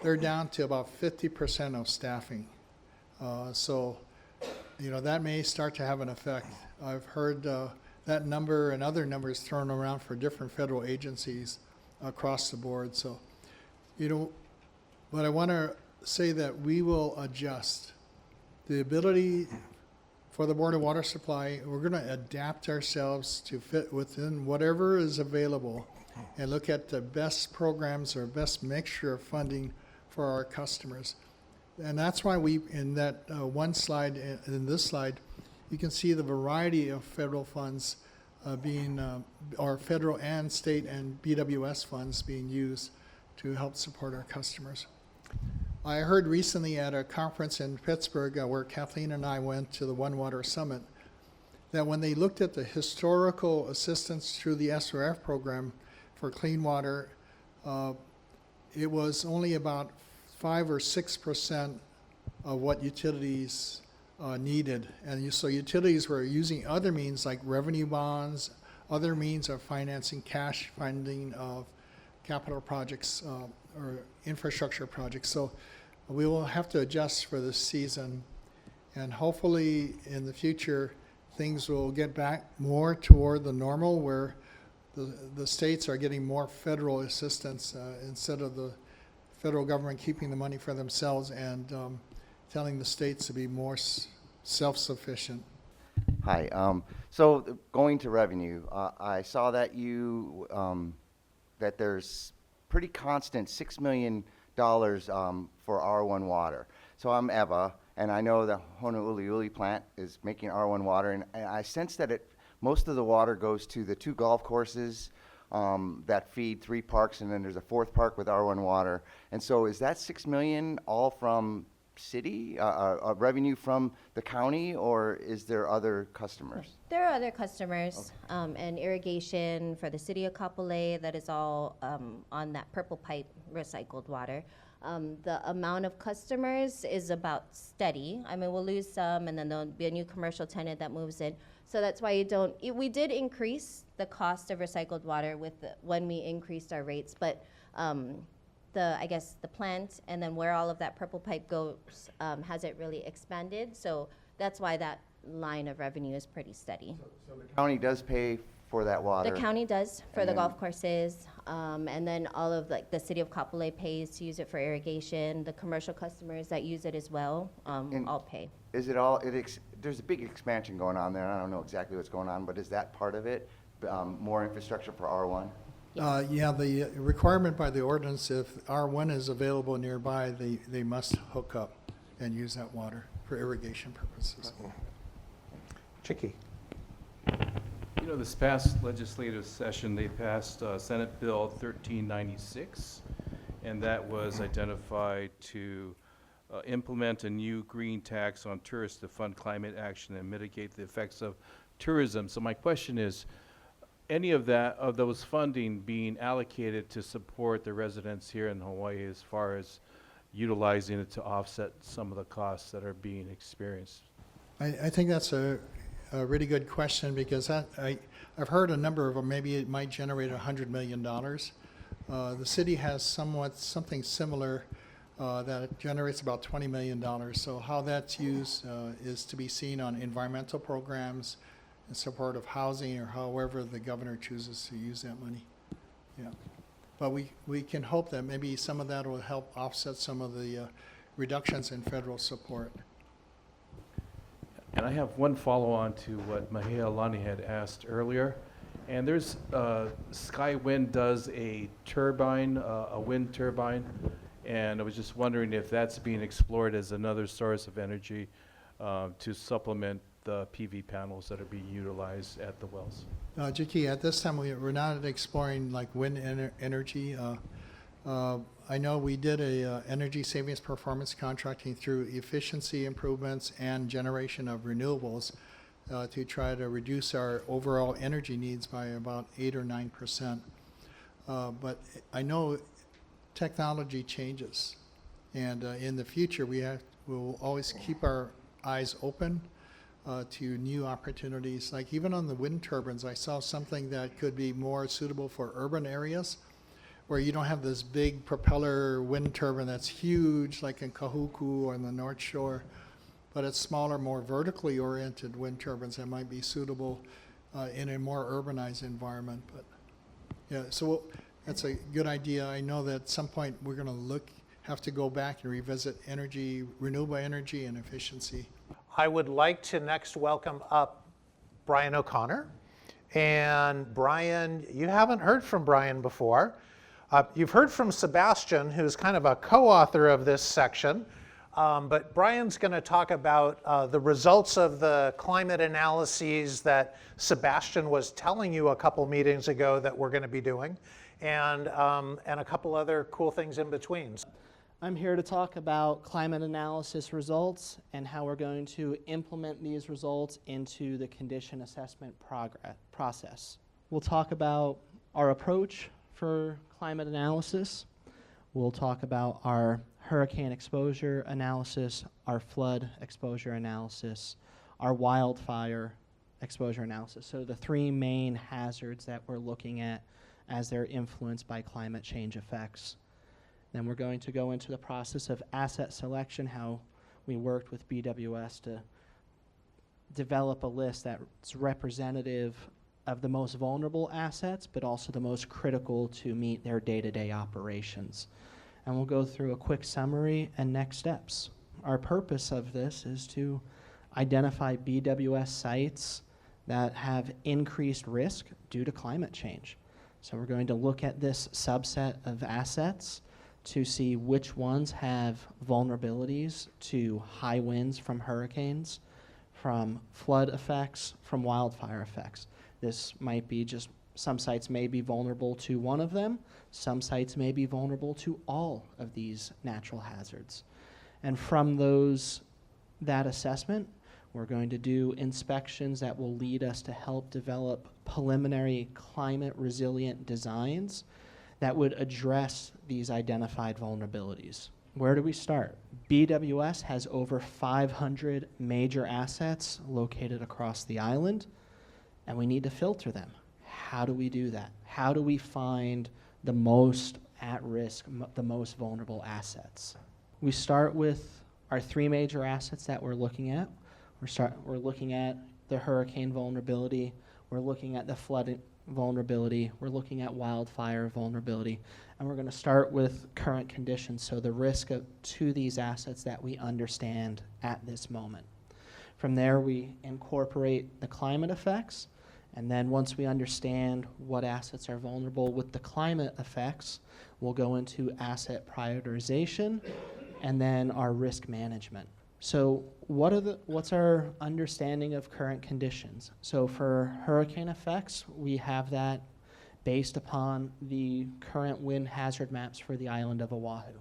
they're down to about 50% of staffing. So that may start to have an effect. I've heard that number and other numbers thrown around for different federal agencies across the board. So, but I want to say that we will adjust. The ability for the Board of Water Supply, we're going to adapt ourselves to fit within whatever is available and look at the best programs or best mixture of funding for our customers. And that's why in that one slide, in this slide, you can see the variety of federal funds or federal and state and BWS funds being used to help support our customers. I heard recently at a conference in Pittsburgh where Kathleen and I went to the One Water Summit that when they looked at the historical assistance through the SRF program for clean water, it was only about 5 or 6% of what utilities needed. And so utilities were using other means like revenue bonds, other means of financing, cash funding of capital projects or infrastructure projects. So we will have to adjust for this season, and hopefully in the future things will get back more toward the normal where the states are getting more federal assistance instead of the federal government keeping the money for themselves and telling the states to be more self-sufficient. Hi. So going to revenue, I saw that that there's pretty constant $6 million for R1 water. So I'm Eva, and I know the Honouliuli plant is making R1 water, and I sense that most of the water goes to the 2 golf courses that feed 3 parks, and then there's a 4th park with R1 water. And so is that $6 million all from city, revenue from the county, or is there other customers? There are other customers, and irrigation for the city of Kapolei, that is all on that purple pipe recycled water. The amount of customers is about steady. I mean, we'll lose some, and then there'll be a new commercial tenant that moves in. So that's why we did increase the cost of recycled water when we increased our rates, but I guess the plant and then where all of that purple pipe goes hasn't really expanded. So that's why that line of revenue is pretty steady. So the county does pay for that water? The county does for And the then- golf courses, and then all of the city of Kapolei pays to use it for irrigation. The commercial customers that use it as well all pay. Is it all, there's a big expansion going on there, and I don't know exactly what's going on, but is that part of it? More infrastructure for R1? Yeah, the requirement by the ordinance, if R1 is available nearby, they must hook up and use that water for irrigation purposes. Chicky. This past legislative session, they passed Senate Bill 1396, and that was identified to implement a new green tax on tourists to fund climate action and mitigate the effects of tourism. So my question is, any of those funding being allocated to support the residents here in Hawaii as far as utilizing it to offset some of the costs that are being experienced? I think that's a really good question because I've heard a number of them. Maybe it might generate $100 million. The city has something similar that generates about $20 million. So how that's used is to be seen on environmental programs in support of housing or however the governor chooses to use that money. Yeah. But we can hope that maybe some of that will help offset some of the reductions in federal support. And I have one follow-on to what Mahealani had asked earlier. And there's, Skywind does a turbine, a wind turbine, and I was just wondering if that's being explored as another source of energy to supplement the PV panels that are being utilized at the wells. Jiki, at this time we're not exploring like wind energy. I know we did a energy savings performance contracting through efficiency improvements and generation of renewables to try to reduce our overall energy needs by about 8 or 9%. But I know technology changes, and in the future we'll always keep our eyes open to new opportunities. Like even on the wind turbines, I saw something that could be more suitable for urban areas where you don't have this big propeller wind turbine that's huge like in Kahuku or on the North Shore, but it's smaller, more vertically oriented wind turbines that might be suitable in a more urbanized environment. But yeah, so that's a good idea. I know that at some point we're going to have to go back and revisit energy, renewable energy and efficiency. I would like to next welcome up Brian O'Connor. And Brian, you haven't heard from Brian before. You've heard from Sebastian, who's kind of a co-author of this section. But Brian's going to talk about the results of the climate analyses that Sebastian was telling you a couple meetings ago that we're going to be doing, and a couple other cool things in between. I'm here to talk about climate analysis results and how we're going to implement these results into the condition assessment process. We'll talk about our approach for climate analysis. We'll talk about our hurricane exposure analysis, our flood exposure analysis, our wildfire exposure analysis. So the three main hazards that we're looking at as they're influenced by climate change effects. Then we're going to go into the process of asset selection, how we worked with BWS to develop a list that's representative of the most vulnerable assets, but also the most critical to meet their day-to-day operations. And we'll go through a quick summary and next steps. Our purpose of this is to identify BWS sites that have increased risk due to climate change. So we're going to look at this subset of assets to see which ones have vulnerabilities to high winds from hurricanes, from flood effects, from wildfire effects. This might be just, some sites may be vulnerable to one of them, some sites may be vulnerable to all of these natural hazards. And from that assessment, we're going to do inspections that will lead us to help develop preliminary climate resilient designs that would address these identified vulnerabilities. Where do we start? BWS has over 500 major assets located across the island, and we need to filter them. How do we do that? How do we find the most at risk, the most vulnerable assets? We start with our three major assets that we're looking at. We're looking at the hurricane vulnerability, we're looking at the flood vulnerability, we're looking at wildfire vulnerability, and we're going to start with current conditions, so the risk to these assets that we understand at this moment. From there, we incorporate the climate effects, and then once we understand what assets are vulnerable with the climate effects, we'll go into asset prioritization and then our risk management. So what's our understanding of current conditions? So for hurricane effects, we have that based upon the current wind hazard maps for the island of Oahu.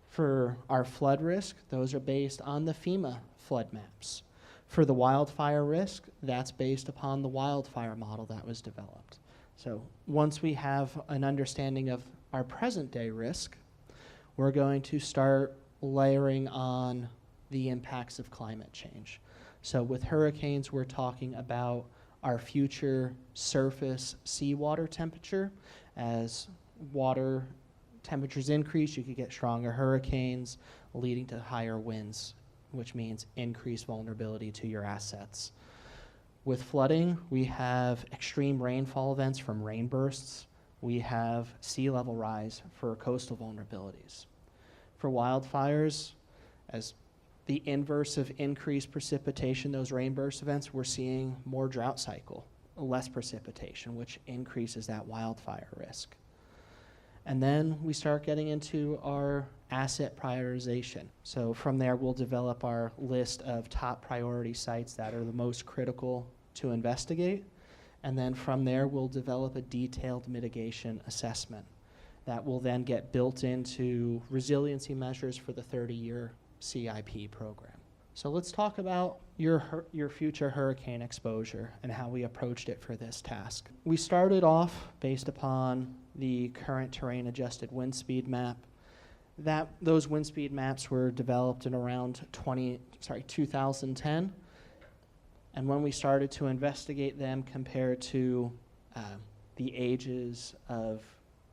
For our flood risk, those are based on the FEMA flood maps. For the wildfire risk, that's based upon the wildfire model that was developed. So once we have an understanding of our present day risk, we're going to start layering on the impacts of climate change. So with hurricanes, we're talking about our future surface seawater temperature. As water temperatures increase, you could get stronger hurricanes leading to higher winds, which means increased vulnerability to your assets. With flooding, we have extreme rainfall events from rainbursts. We have sea level rise for coastal vulnerabilities. For wildfires, as the inverse of increased precipitation, those rainburst events, we're seeing more drought cycle, less precipitation, which increases that wildfire risk. And then we start getting into our asset prioritization. So from there, we'll develop our list of top priority sites that are the most critical to investigate. And then from there, we'll develop a detailed mitigation assessment that will then get built into resiliency measures for the 30-year CIP program. So let's talk about your future hurricane exposure and how we approached it for this task. We started off based upon the current terrain adjusted wind speed map. Those wind speed maps were developed in around 2010. And when we started to investigate them compared to the ages of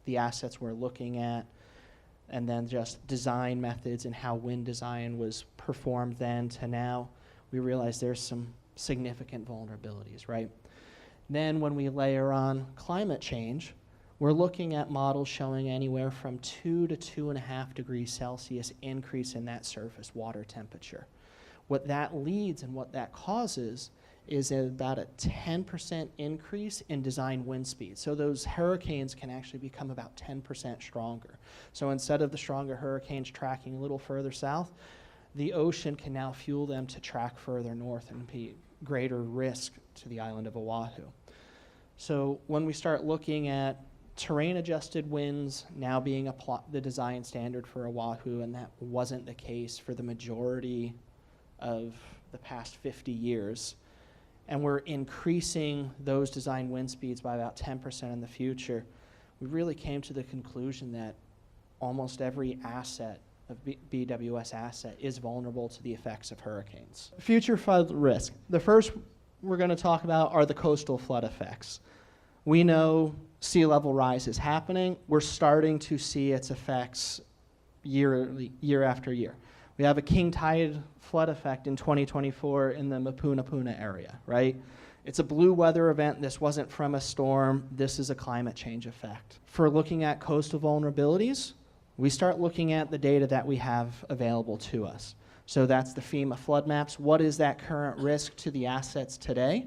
the assets we're looking at, and then just design methods and how wind design was performed then to now, we realized there's some significant vulnerabilities, right? Then when we layer on climate change, we're looking at models showing anywhere from 2 to 2.5 degrees Celsius increase in that surface water temperature. What that leads and what that causes is about a 10% increase in design wind speed. So those hurricanes can actually become about 10% stronger. So instead of the stronger hurricanes tracking a little further south, the ocean can now fuel them to track further north and be greater risk to the island of Oahu. So when we start looking at terrain-adjusted winds now being the design standard for Oahu, and that wasn't the case for the majority of the past 50 years, and we're increasing those design wind speeds by about 10% in the future, we really came to the conclusion that almost every asset of BWS asset is vulnerable to the effects of hurricanes. Future flood risk. The first we're going to talk about are the coastal flood effects. We know sea level rise is happening. We're starting to see its effects year after year. We have a king tide flood effect in 2024 in the Mapunapuna area, right? It's a blue weather event. This wasn't from a storm. This is a climate change effect. For looking at coastal vulnerabilities, we start looking at the data that we have available to us. So that's the FEMA flood maps. What is that current risk to the assets today?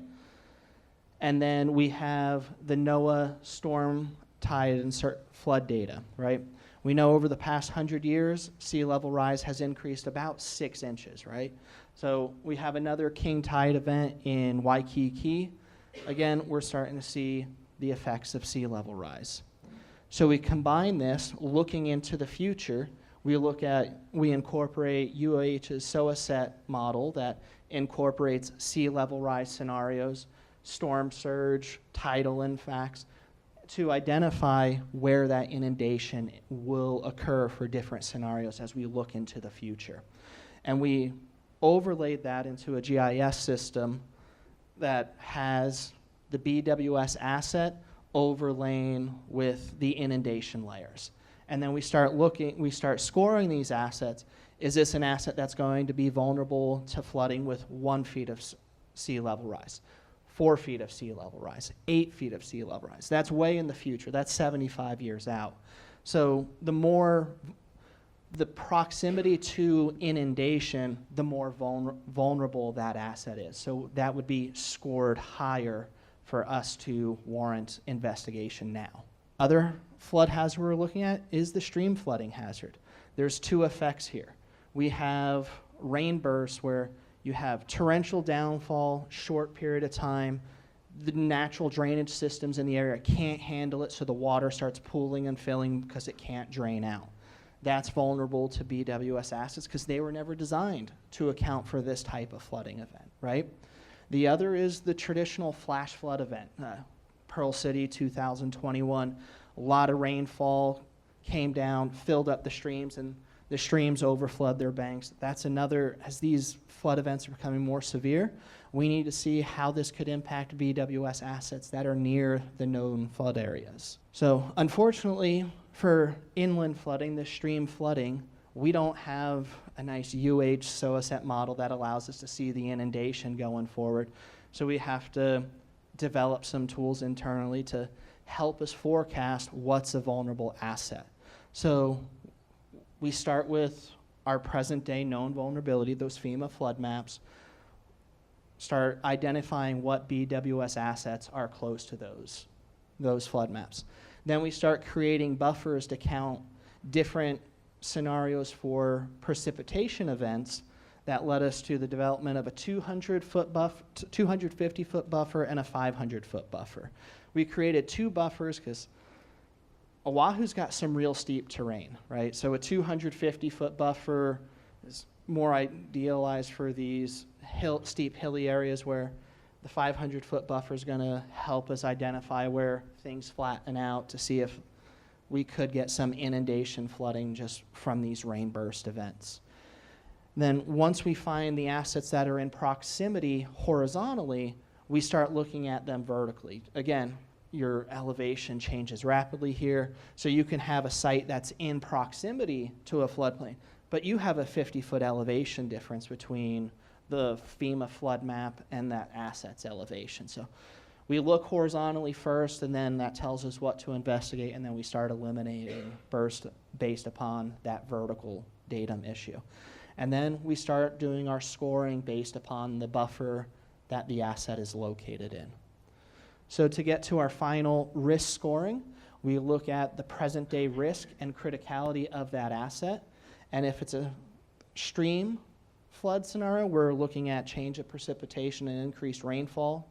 And then we have the NOAA storm tide and flood data, right? We know over the past 100 years, sea level rise has increased about 6 inches, right? So we have another king tide event in Waikiki. Again, we're starting to see the effects of sea level rise. So we combine this, looking into the future, we incorporate UOH's SOA set model that incorporates sea level rise scenarios, storm surge, tidal impacts, to identify where that inundation will occur for different scenarios as we look into the future. And we overlaid that into a GIS system that has the BWS asset overlain with the inundation layers. And then we start scoring these assets. Is this an asset that's going to be vulnerable to flooding with 1 feet of sea level rise? 4 feet of sea level rise, 8 feet of sea level rise. That's way in the future. That's 75 years out. So the proximity to inundation, the more vulnerable that asset is. So that would be scored higher for us to warrant investigation now. Other flood hazard we're looking at is the stream flooding hazard. There's 2 effects here. We have rain bursts where you have torrential downfall, short period of time. The natural drainage systems in the area can't handle it, so the water starts pooling and filling because it can't drain out. That's vulnerable to BWS assets because they were never designed to account for this type of flooding event, right? The other is the traditional flash flood event. Pearl City 2021, a lot of rainfall came down, filled up the streams, and the streams overflood their banks. That's another, as these flood events are becoming more severe, we need to see how this could impact BWS assets that are near the known flood areas. So unfortunately, for inland flooding, the stream flooding, we don't have a nice UH SOA set model that allows us to see the inundation going forward. So we have to develop some tools internally to help us forecast what's a vulnerable asset. So we start with our present day known vulnerability, those FEMA flood maps, start identifying what BWS assets are close to those flood maps. Then we start creating buffers to count different scenarios for precipitation events that led us to the development of a 250-foot buffer and a 500-foot buffer. We created 2 buffers because Oahu's got some real steep terrain, right? So a 250-foot buffer is more idealized for these steep, hilly areas where the 500-foot buffer is going to help us identify where things flatten out to see if we could get some inundation flooding just from these rain burst events. Then once we find the assets that are in proximity horizontally, we start looking at them vertically. Again, your elevation changes rapidly here, so you can have a site that's in proximity to a floodplain, but you have a 50-foot elevation difference between the FEMA flood map and that asset's elevation. So We look horizontally first, and then that tells us what to investigate, and then we start eliminating based upon that vertical datum issue. And then we start doing our scoring based upon the buffer that the asset is located in. So to get to our final risk scoring, we look at the present day risk and criticality of that asset. And if it's a stream flood scenario, we're looking at change of precipitation and increased rainfall.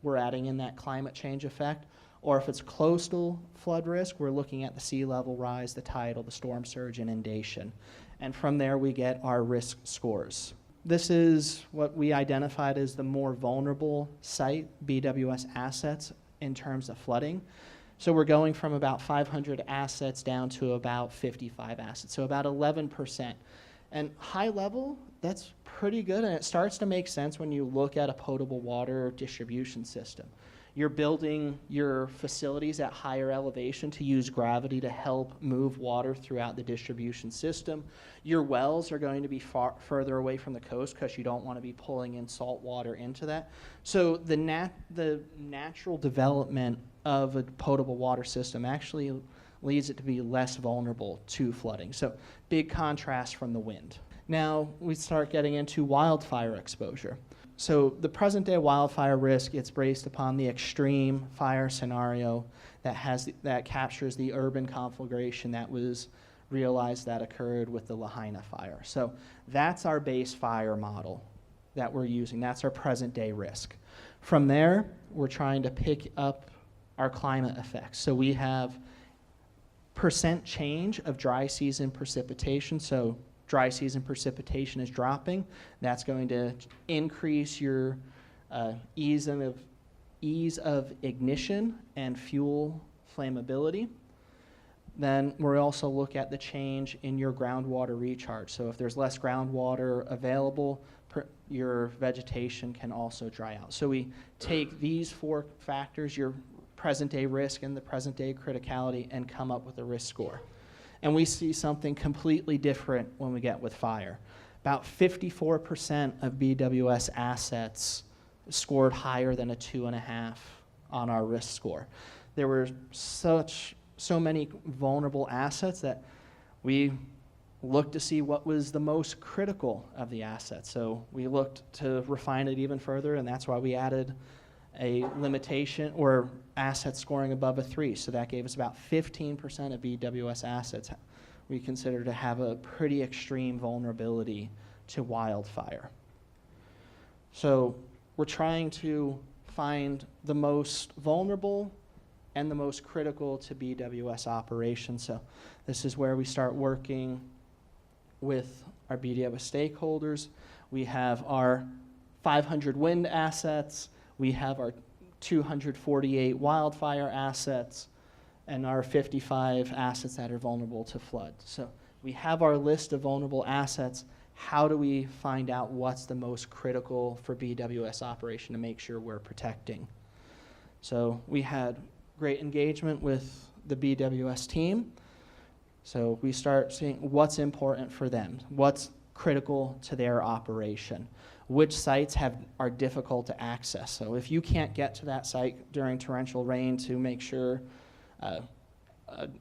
We're adding in that climate change effect. Or if it's coastal flood risk, we're looking at the sea level rise, the tidal, the storm surge, inundation. And from there, we get our risk scores. This is what we identified as the more vulnerable site, BWS assets, in terms of flooding. So we're going from about 500 assets down to about 55 assets, so about 11%. And high level, that's pretty good, and it starts to make sense when you look at a potable water distribution system. You're building your facilities at higher elevation to use gravity to help move water throughout the distribution system. Your wells are going to be further away from the coast because you don't want to be pulling in salt water into that. So the natural development of a potable water system actually leads it to be less vulnerable to flooding. So big contrast from the wind. Now we start getting into wildfire exposure. So the present day wildfire risk, it's based upon the extreme fire scenario that captures the urban conflagration that was realized that occurred with the Lahaina fire. So that's our base fire model that we're using. That's our present day risk. From there, we're trying to pick up our climate effects. So we have percent change of dry season precipitation. So dry season precipitation is dropping. That's going to increase your ease of ignition and fuel flammability. Then we also look at the change in your groundwater recharge. So if there's less groundwater available, your vegetation can also dry out. So we take these four factors, your present day risk and the present day criticality, and come up with a risk score. And we see something completely different when we get with fire. About 54% of BWS assets scored higher than a 2.5 on our risk score. There were so many vulnerable assets that we looked to see what was the most critical of the assets. So we looked to refine it even further, and that's why we added a limitation or asset scoring above a 3. So that gave us about 15% of BWS assets we consider to have a pretty extreme vulnerability to wildfire. So we're trying to find the most vulnerable and the most critical to BWS operations. So this is where we start working with our BWS stakeholders. We have our 500 wind assets, we have our 248 wildfire assets, and our 55 assets that are vulnerable to flood. So we have our list of vulnerable assets. How do we find out what's the most critical for BWS operation to make sure we're protecting? So we had great engagement with the BWS team. So we start seeing what's important for them, what's critical to their operation, which sites are difficult to access. So if you can't get to that site during torrential rain to make sure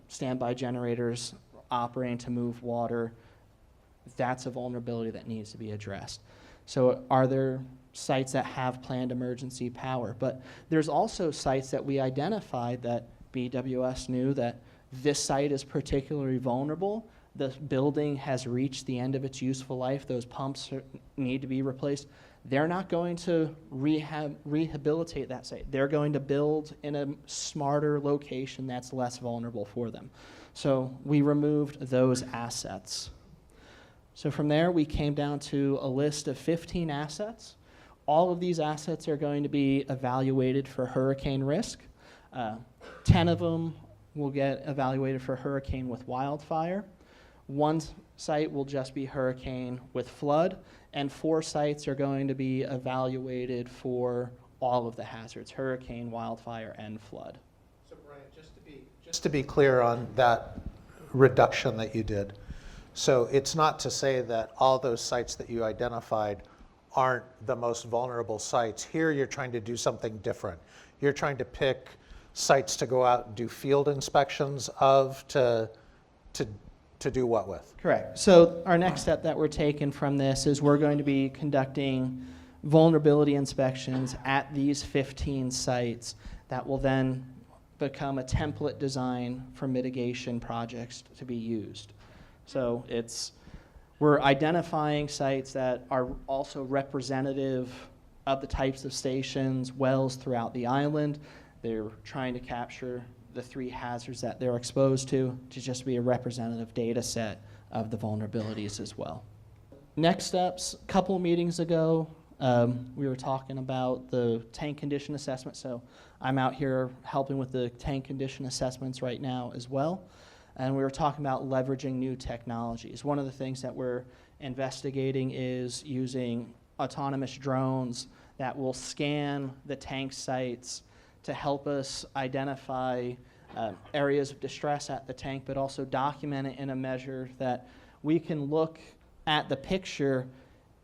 standby generators operating to move water, that's a vulnerability that needs to be addressed. So are there sites that have planned emergency power? But there's also sites that we identified that BWS knew that this site is particularly vulnerable. The building has reached the end of its useful life. Those pumps need to be replaced. They're not going to rehabilitate that site. They're going to build in a smarter location that's less vulnerable for them. So we removed those assets. So from there, we came down to a list of 15 assets. All of these assets are going to be evaluated for hurricane risk. 10 of them will get evaluated for hurricane with wildfire. One site will just be hurricane with flood, and 4 sites are going to be evaluated for all of the hazards, hurricane, wildfire, and flood. So Brian, just to be clear on that reduction that you did, so it's not to say that all those sites that you identified aren't the most vulnerable sites. Here you're trying to do something different. You're trying to pick sites to go out and do field inspections of to do what with? Correct. So our next step that we're taking from this is we're going to be conducting vulnerability inspections at these 15 sites that will then become a template design for mitigation projects to be used. So we're identifying sites that are also representative of the types of stations, wells throughout the island. They're trying to capture the 3 hazards that they're exposed to just be a representative data set of the vulnerabilities as well. Next steps, a couple meetings ago, we were talking about the tank condition assessment. So I'm out here helping with the tank condition assessments right now as well. And we were talking about leveraging new technologies. One of the things that we're investigating is using autonomous drones that will scan the tank sites to help us identify areas of distress at the tank, but also document it in a measure that we can look at the picture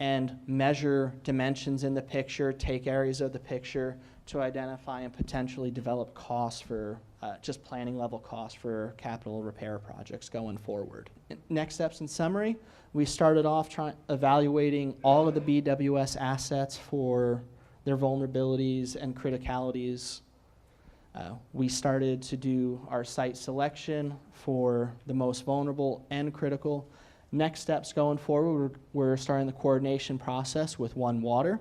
and measure dimensions in the picture, take areas of the picture to identify and potentially develop costs for just planning level costs for capital repair projects going forward. Next steps in summary, we started off evaluating all of the BWS assets for their vulnerabilities and criticalities. We started to do our site selection for the most vulnerable and critical. Next steps going forward, we're starting the coordination process with One Water.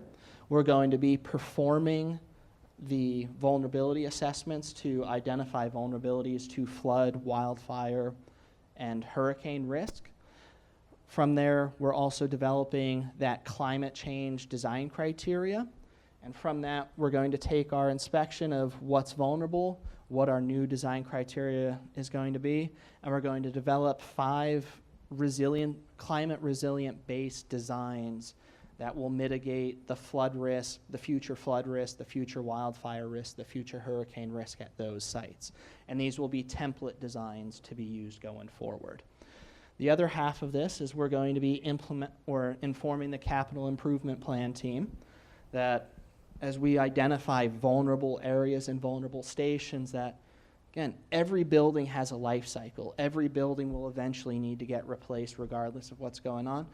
We're going to be performing the vulnerability assessments to identify vulnerabilities to flood, wildfire, and hurricane risk. From there, we're also developing that climate change design criteria. And from that, we're going to take our inspection of what's vulnerable, what our new design criteria is going to be, and we're going to develop 5 climate resilient based designs that will mitigate the flood risk, the future flood risk, the future wildfire risk, the future hurricane risk at those sites. And these will be template designs to be used going forward. The other half of this is we're going to be informing the capital improvement plan team that as we identify vulnerable areas and vulnerable stations that, again, every building has a life cycle. Every building will eventually need to get replaced regardless of what's going on.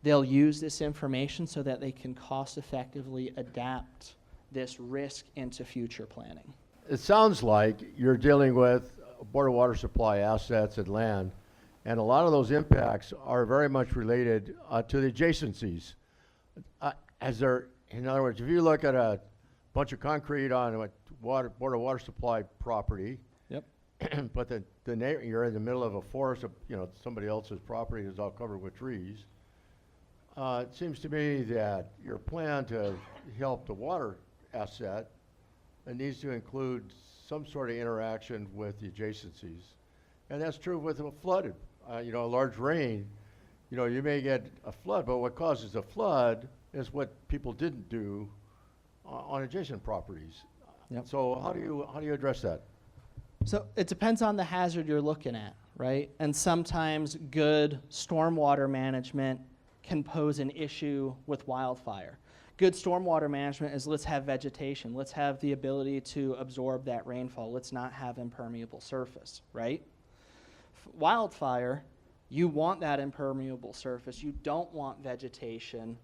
They'll use this information so that they can cost effectively adapt this risk into future planning. It sounds like you're dealing with Board of Water Supply assets and land, and a lot of those impacts are very much related to the adjacencies. In other words, if you look at a bunch of concrete on a Board of Water Supply property, Yep. but you're in the middle of a forest of somebody else's property is all covered with trees. It seems to me that your plan to help the water asset needs to include some sort of interaction with the adjacencies. And that's true with a flooded, a large rain. You may get a flood, but what causes a flood is what people didn't do on adjacent properties. Yep. So how do you address that? So it depends on the hazard you're looking at, right? And sometimes good stormwater management can pose an issue with wildfire. Good stormwater management is let's have vegetation. Let's have the ability to absorb that rainfall. Let's not have impermeable surface, right? Wildfire, you want that impermeable surface. You don't want vegetation.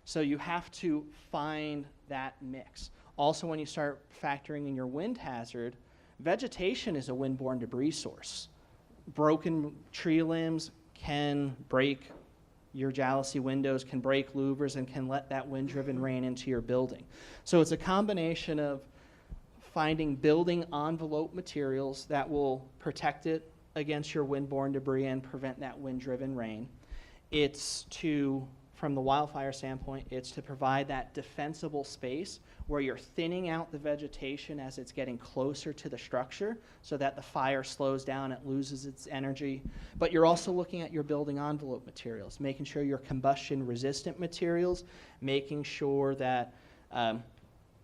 So you have to find that mix. Also, when you start factoring in your wind hazard, vegetation is a windborne debris source. Broken tree limbs can break your jalousie windows, can break louvers, and can let that wind-driven rain into your building. So it's a combination of finding building envelope materials that will protect it against your windborne debris and prevent that wind-driven rain. From the wildfire standpoint, it's to provide that defensible space where you're thinning out the vegetation as it's getting closer to the structure so that the fire slows down, it loses its energy. But you're also looking at your building envelope materials, making sure your combustion resistant materials, making sure that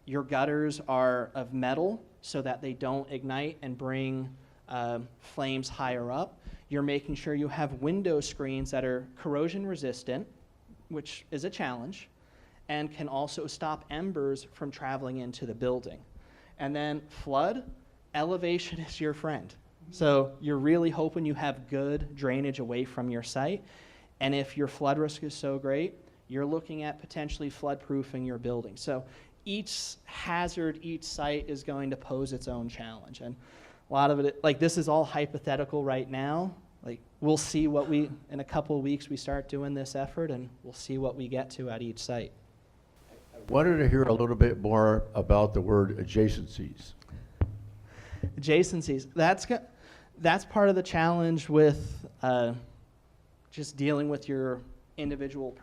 your gutters are of metal so that they don't ignite and bring flames higher up. You're making sure you have window screens that are corrosion resistant, which is a challenge, and can also stop embers from traveling into the building. And then flood, elevation is your friend. So you're really hoping you have good drainage away from your site. And if your flood risk is so great, you're looking at potentially flood-proofing your building. So each hazard, each site is going to pose its own challenge. And a lot of it, like this is all hypothetical right now. Like we'll see what in a couple of weeks we start doing this effort and we'll see what we get to at each site. Wanted to hear a little bit more about the word adjacencies. Adjacencies, that's part of the challenge with just dealing with your individual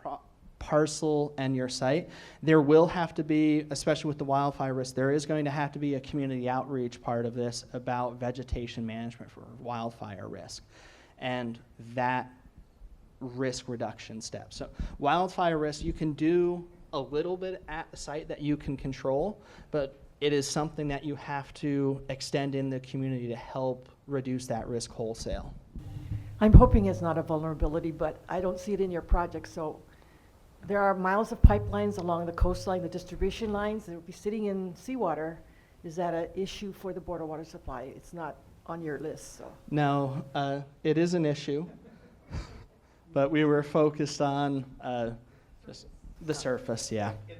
parcel and your site. There will have to be, especially with the wildfire risk, there is going to have to be a community outreach part of this about vegetation management for wildfire risk and that risk reduction step. So wildfire risk, you can do a little bit at the site that you can control, but it is something that you have to extend in the community to help reduce that risk wholesale. I'm hoping it's not a vulnerability, but I don't see it in your project. So there are miles of pipelines along the coastline, the distribution lines that will be sitting in seawater. Is that an issue for the Board of Water Supply? It's not on your list, so. No, it is an issue, but we were focused on just the surface, yeah. In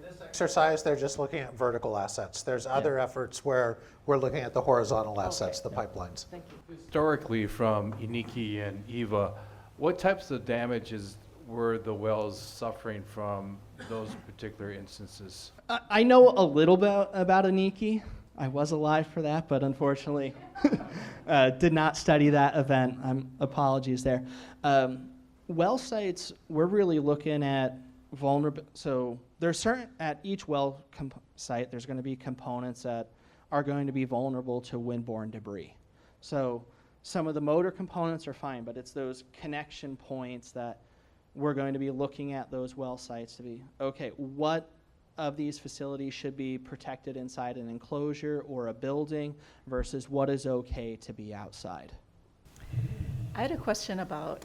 this exercise, they're just looking at vertical assets. There's other efforts where we're looking at the horizontal assets, the pipelines. Thank you. Historically, from Iniki and Eva, what types of damages were the wells suffering from those particular instances? I know a little bit about Iniki. I was alive for that, but unfortunately did not study that event. Apologies there. Well sites, we're really looking at vulnerable. So there's certain, at each well site, there's going to be components that are going to be vulnerable to windborne debris. So some of the motor components are fine, but it's those connection points that we're going to be looking at those well sites to be, okay, what of these facilities should be protected inside an enclosure or a building versus what is okay to be outside? I had a question about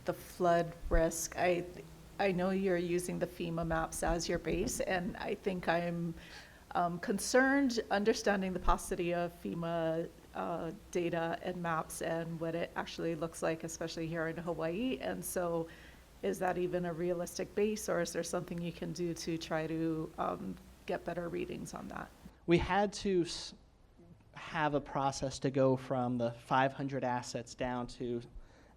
the flood risk. I know you're using the FEMA maps as your base, and I think I'm concerned understanding the paucity of FEMA data and maps and what it actually looks like, especially here in Hawaii. And so is that even a realistic base, or is there something you can do to try to get better readings on that? We had to have a process to go from the 500 assets down to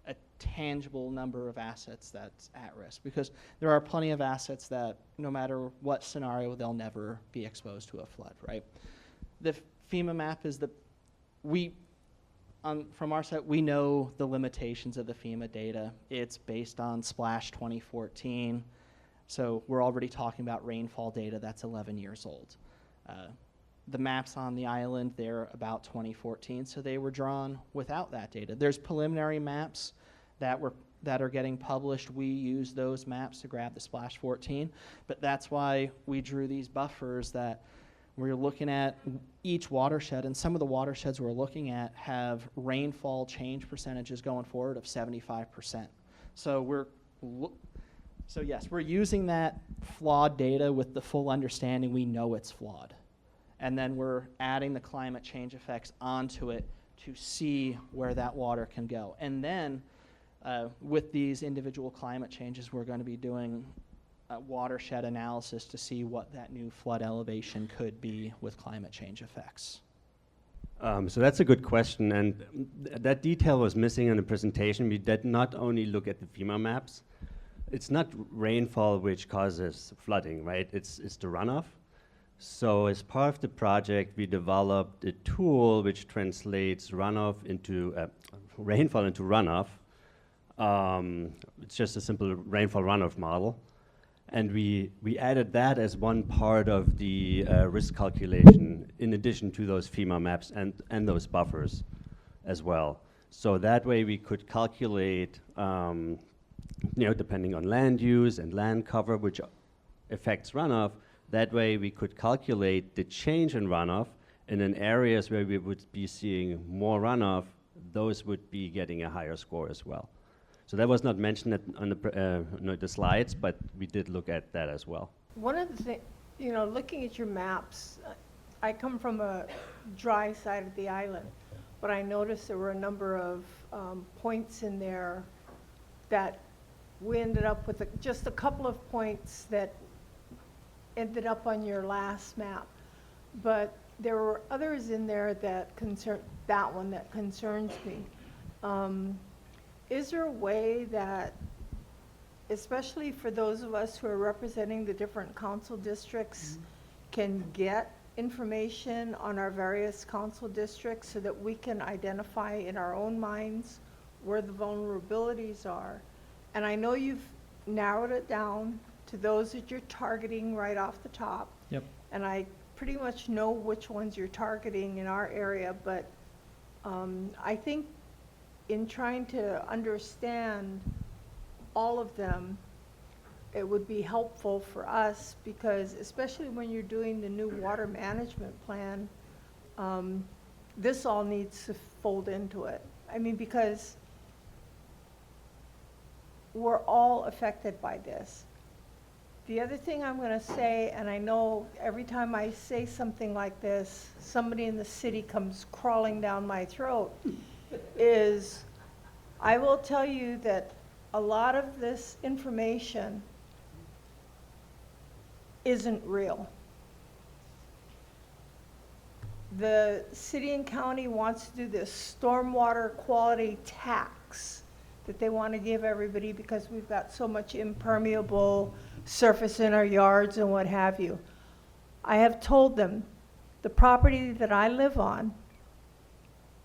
a tangible number of assets that's at risk, because there are plenty of assets that no matter what scenario, they'll never be exposed to a flood, right? The FEMA map is from our side, we know the limitations of the FEMA data. It's based on Splash 2014. So we're already talking about rainfall data that's 11 years old. The maps on the island, they're about 2014, so they were drawn without that data. There's preliminary maps that are getting published. We use those maps to grab the Splash 14, but that's why we drew these buffers that we're looking at each watershed, and some of the watersheds we're looking at have rainfall change percentages going forward of 75%. So yes, we're using that flawed data with the full understanding we know it's flawed. And then we're adding the climate change effects onto it to see where that water can go. And then with these individual climate changes, we're going to be doing a watershed analysis to see what that new flood elevation could be with climate change effects. So that's a good question, and that detail was missing in the presentation. We did not only look at the FEMA maps. It's not rainfall which causes flooding, right? It's the runoff. So as part of the project, we developed a tool which translates runoff into rainfall into runoff. It's just a simple rainfall runoff model. And we added that as one part of the risk calculation in addition to those FEMA maps and those buffers as well. So that way we could calculate, depending on land use and land cover, which affects runoff, that way we could calculate the change in runoff, and in areas where we would be seeing more runoff, those would be getting a higher score as well. So that was not mentioned on the slides, but we did look at that as well. One of the things, you know, looking at your maps, I come from a dry side of the island, but I noticed there were a number of points in there that we ended up with just a couple of points that ended up on your last map. But there were others in there that concerns me. Is there a way that, especially for those of us who are representing the different council districts, can get information on our various council districts so that we can identify in our own minds where the vulnerabilities are? And I know you've narrowed it down to those that you're targeting right off the top. Yep. And I pretty much know which ones you're targeting in our area, but I think in trying to understand all of them, it would be helpful for us, because especially when you're doing the new water management plan, this all needs to fold into it. I mean, because we're all affected by this. The other thing I'm going to say, and I know every time I say something like this, somebody in the city comes crawling down my throat, is I will tell you that a lot of this information isn't real. The city and county wants to do this stormwater quality tax that they want to give everybody because we've got so much impermeable surface in our yards and what have you. I have told them the property that I live on,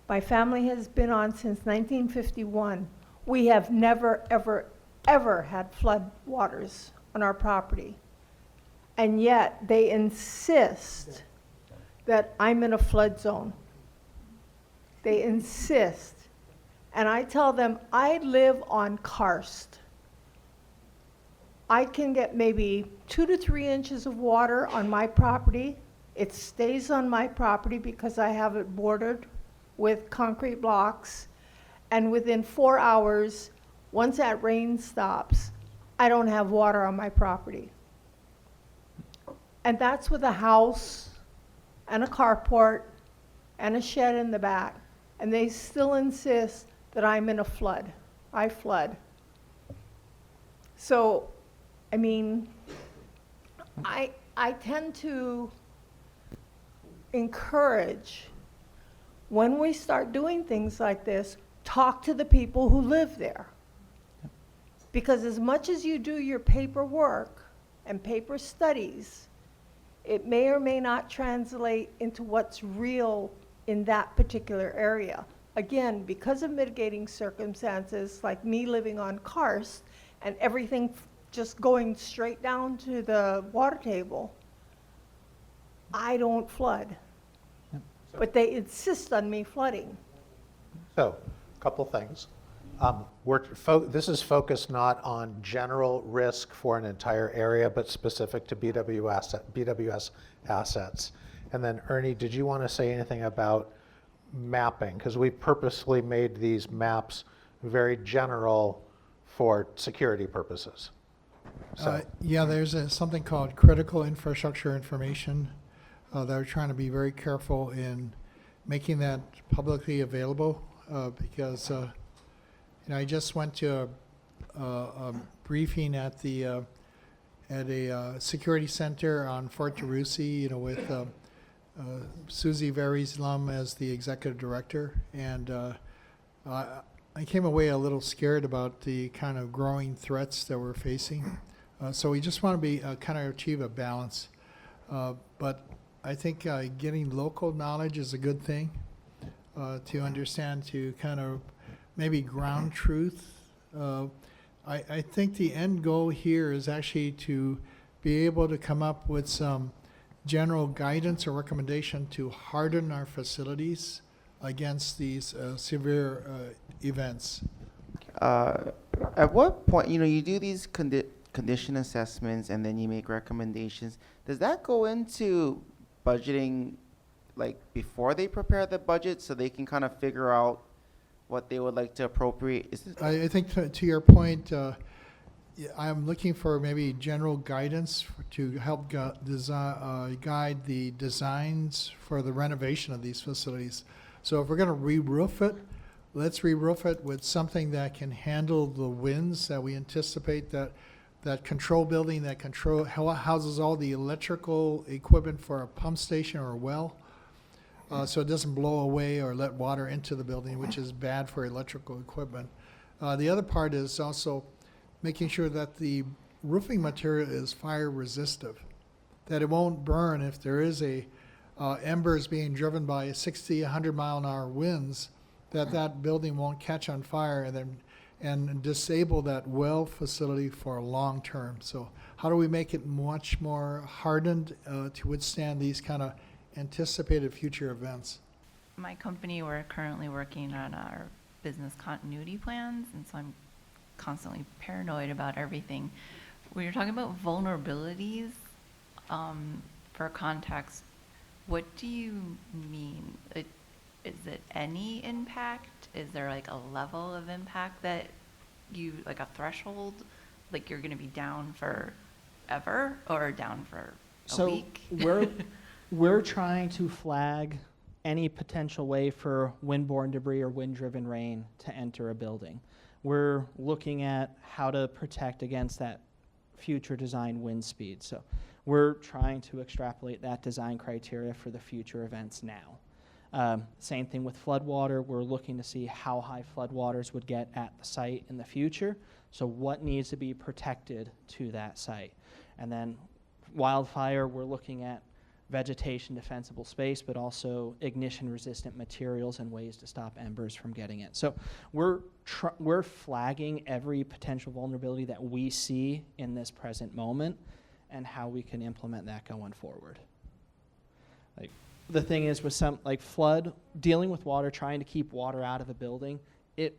my family has been on since 1951. We have never, ever, ever had flood waters on our property. And yet they insist that I'm in a flood zone. They insist. And I tell them, I live on karst. I can get maybe 2 to 3 inches of water on my property. It stays on my property because I have it bordered with concrete blocks. And within 4 hours, once that rain stops, I don't have water on my property. And that's with a house and a carport and a shed in the back. And they still insist that I'm in a flood. I flood. So, I mean, I tend to encourage, when we start doing things like this, talk to the people who live there. Because as much as you do your paperwork and paper studies, it may or may not translate into what's real in that particular area. Again, because of mitigating circumstances, like me living on karst and everything just going straight down to the water table, I don't flood. But they insist on me flooding. So, a couple things. This is focused not on general risk for an entire area, but specific to BWS assets. And then Ernie, did you want to say anything about mapping? Because we purposely made these maps very general for security purposes. So, Yeah, there's something called critical infrastructure information. They're trying to be very careful in making that publicly available because I just went to a briefing at a security center on Fort DeRussy, with Susie Verizlum as the executive director, and I came away a little scared about the kind of growing threats that we're facing. So we just want to be kind of achieve a balance, but I think getting local knowledge is a good thing to understand, to kind of maybe ground truth. I think the end goal here is actually to be able to come up with some general guidance or recommendation to harden our facilities against these severe events. At what point, you do these condition assessments and then you make recommendations. Does that go into budgeting, like before they prepare the budget, so they can kind of figure out what they would like to appropriate? I think to your point, I'm looking for maybe general guidance to help guide the designs for the renovation of these facilities. So if we're going to re-roof it, let's re-roof it with something that can handle the winds that we anticipate, that control building that houses all the electrical equipment for a pump station or a well. So it doesn't blow away or let water into the building, which is bad for electrical equipment. The other part is also making sure that the roofing material is fire resistive, that it won't burn if there is embers being driven by 60, 100 mile an hour winds, that building won't catch on fire and disable that well facility for a long term. So how do we make it much more hardened to withstand these kind of anticipated future events? My company, we're currently working on our business continuity plans, and so I'm constantly paranoid about everything. When you're talking about vulnerabilities, for context, what do you mean? Is it any impact? Is there like a level of impact that you, like a threshold, like you're gonna be down forever or down for a week? We're trying to flag any potential way for windborne debris or wind-driven rain to enter a building. We're looking at how to protect against that future design wind speed. So we're trying to extrapolate that design criteria for the future events now. Same thing with floodwater. We're looking to see how high floodwaters would get at the site in the future. So what needs to be protected to that site? And then wildfire, we're looking at vegetation defensible space, but also ignition resistant materials and ways to stop embers from getting it. So we're flagging every potential vulnerability that we see in this present moment and how we can implement that going forward. Like, the thing is with some, like flood, dealing with water, trying to keep water out of a building, if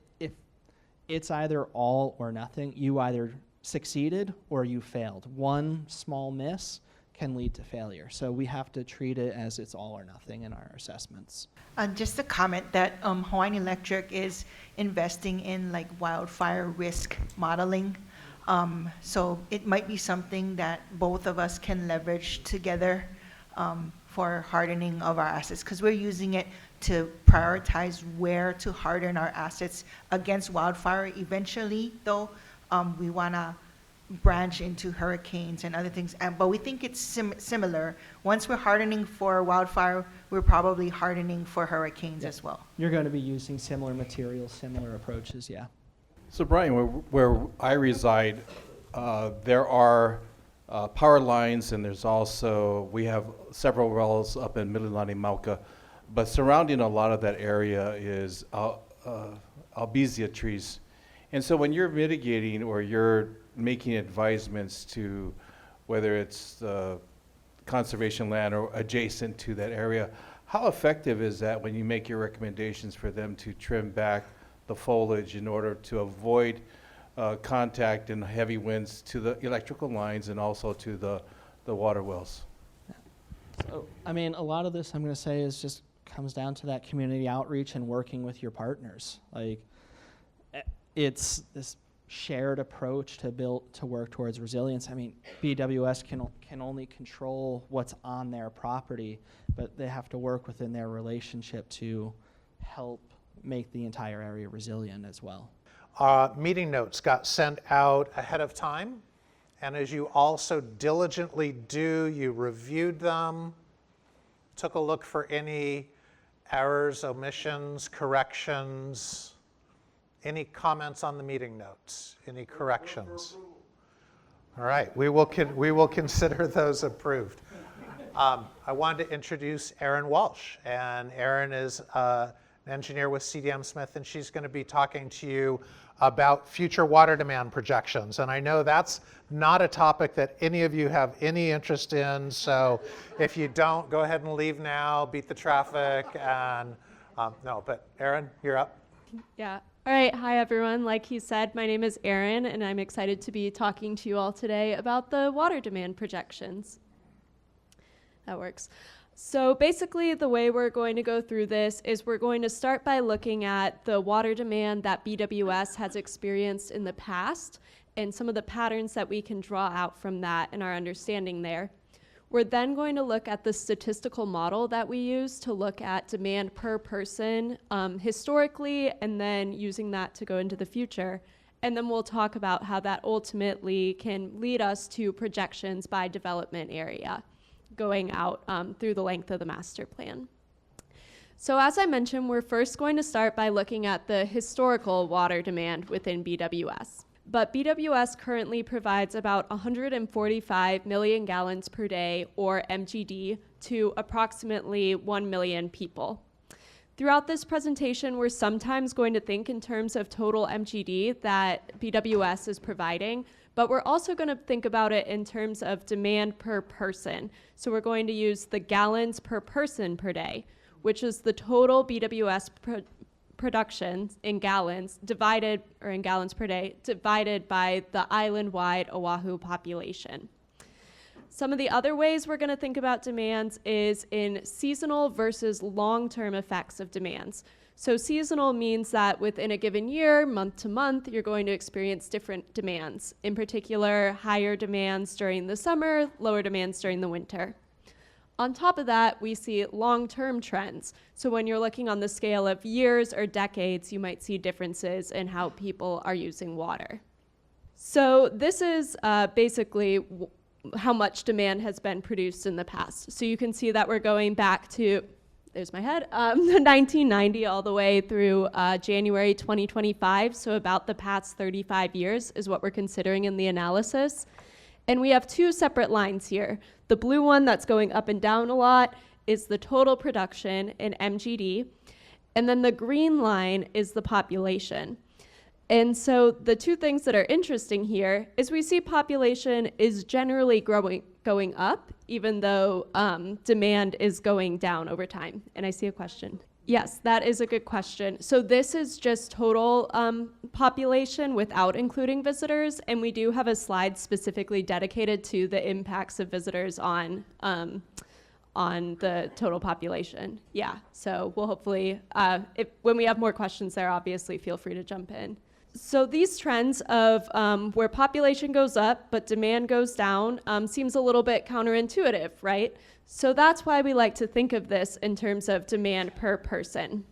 it's either all or nothing. You either succeeded or you failed. One small miss can lead to failure. So we have to treat it as it's all or nothing in our assessments. Just a comment that Hawaiian Electric is investing in like wildfire risk modeling. So it might be something that both of us can leverage together for hardening of our assets, because we're using it to prioritize where to harden our assets against wildfire. Eventually, though, we want to branch into hurricanes and other things, but we think it's similar. Once we're hardening for wildfire, we're probably hardening for hurricanes as well. You're going to be using similar materials, similar approaches, yeah. So Brian, where I reside, there are power lines, and there's also, we have several wells up in Mililani Mauka, but surrounding a lot of that area is albizia trees. And so when you're mitigating or you're making advisements to whether it's conservation land or adjacent to that area, how effective is that when you make your recommendations for them to trim back the foliage in order to avoid contact and heavy winds to the electrical lines and also to the water wells? So, I mean, a lot of this I'm going to say is just comes down to that community outreach and working with your partners. Like, it's this shared approach to work towards resilience. I mean, BWS can only control what's on their property, but they have to work within their relationship to help make the entire area resilient as well. Meeting notes got sent out ahead of time, and as you also diligently do, you reviewed them, took a look for any errors, omissions, corrections. Any comments on the meeting notes? Any corrections? All right, we will consider those approved. I wanted to introduce Erin Walsh, and Erin is an engineer with CDM Smith, and she's going to be talking to you about future water demand projections. And I know that's not a topic that any of you have any interest in, so if you don't, go ahead and leave now, beat the traffic, and no, but Erin, you're up. Yeah. All right. Hi, everyone. Like he said, my name is Erin, and I'm excited to be talking to you all today about the water demand projections. That works. So basically, the way we're going to go through this is we're going to start by looking at the water demand that BWS has experienced in the past and some of the patterns that we can draw out from that and our understanding there. We're then going to look at the statistical model that we use to look at demand per person historically, and then using that to go into the future. And then we'll talk about how that ultimately can lead us to projections by development area, going out through the length of the master plan. So as I mentioned, we're first going to start by looking at the historical water demand within BWS. But BWS currently provides about 145 million gallons per day, or MGD, to approximately 1 million people. Throughout this presentation, we're sometimes going to think in terms of total MGD that BWS is providing, but we're also going to think about it in terms of demand per person. So we're going to use the gallons per person per day, which is the total BWS production in gallons divided, or in gallons per day, divided by the island-wide Oahu population. Some of the other ways we're going to think about demands is in seasonal versus long-term effects of demands. So seasonal means that within a given year, month to month, you're going to experience different demands. In particular, higher demands during the summer, lower demands during the winter. On top of that, we see long-term trends. So when you're looking on the scale of years or decades, you might see differences in how people are using water. So this is basically how much demand has been produced in the past. So you can see that we're going back to, there's my head, 1990 all the way through January 2025. So about the past 35 years is what we're considering in the analysis. And we have two separate lines here. The blue one that's going up and down a lot is the total production in MGD. And then the green line is the population. And so the two things that are interesting here is we see population is generally going up, even though demand is going down over time. And I see a question. Yes, that is a good question. So this is just total population without including visitors, and we do have a slide specifically dedicated to the impacts of visitors on the total population. Yeah, so we'll hopefully, when we have more questions there, obviously feel free to jump in. So these trends of where population goes up but demand goes down seems a little bit counterintuitive, right? So that's why we like to think of this in terms of demand per person.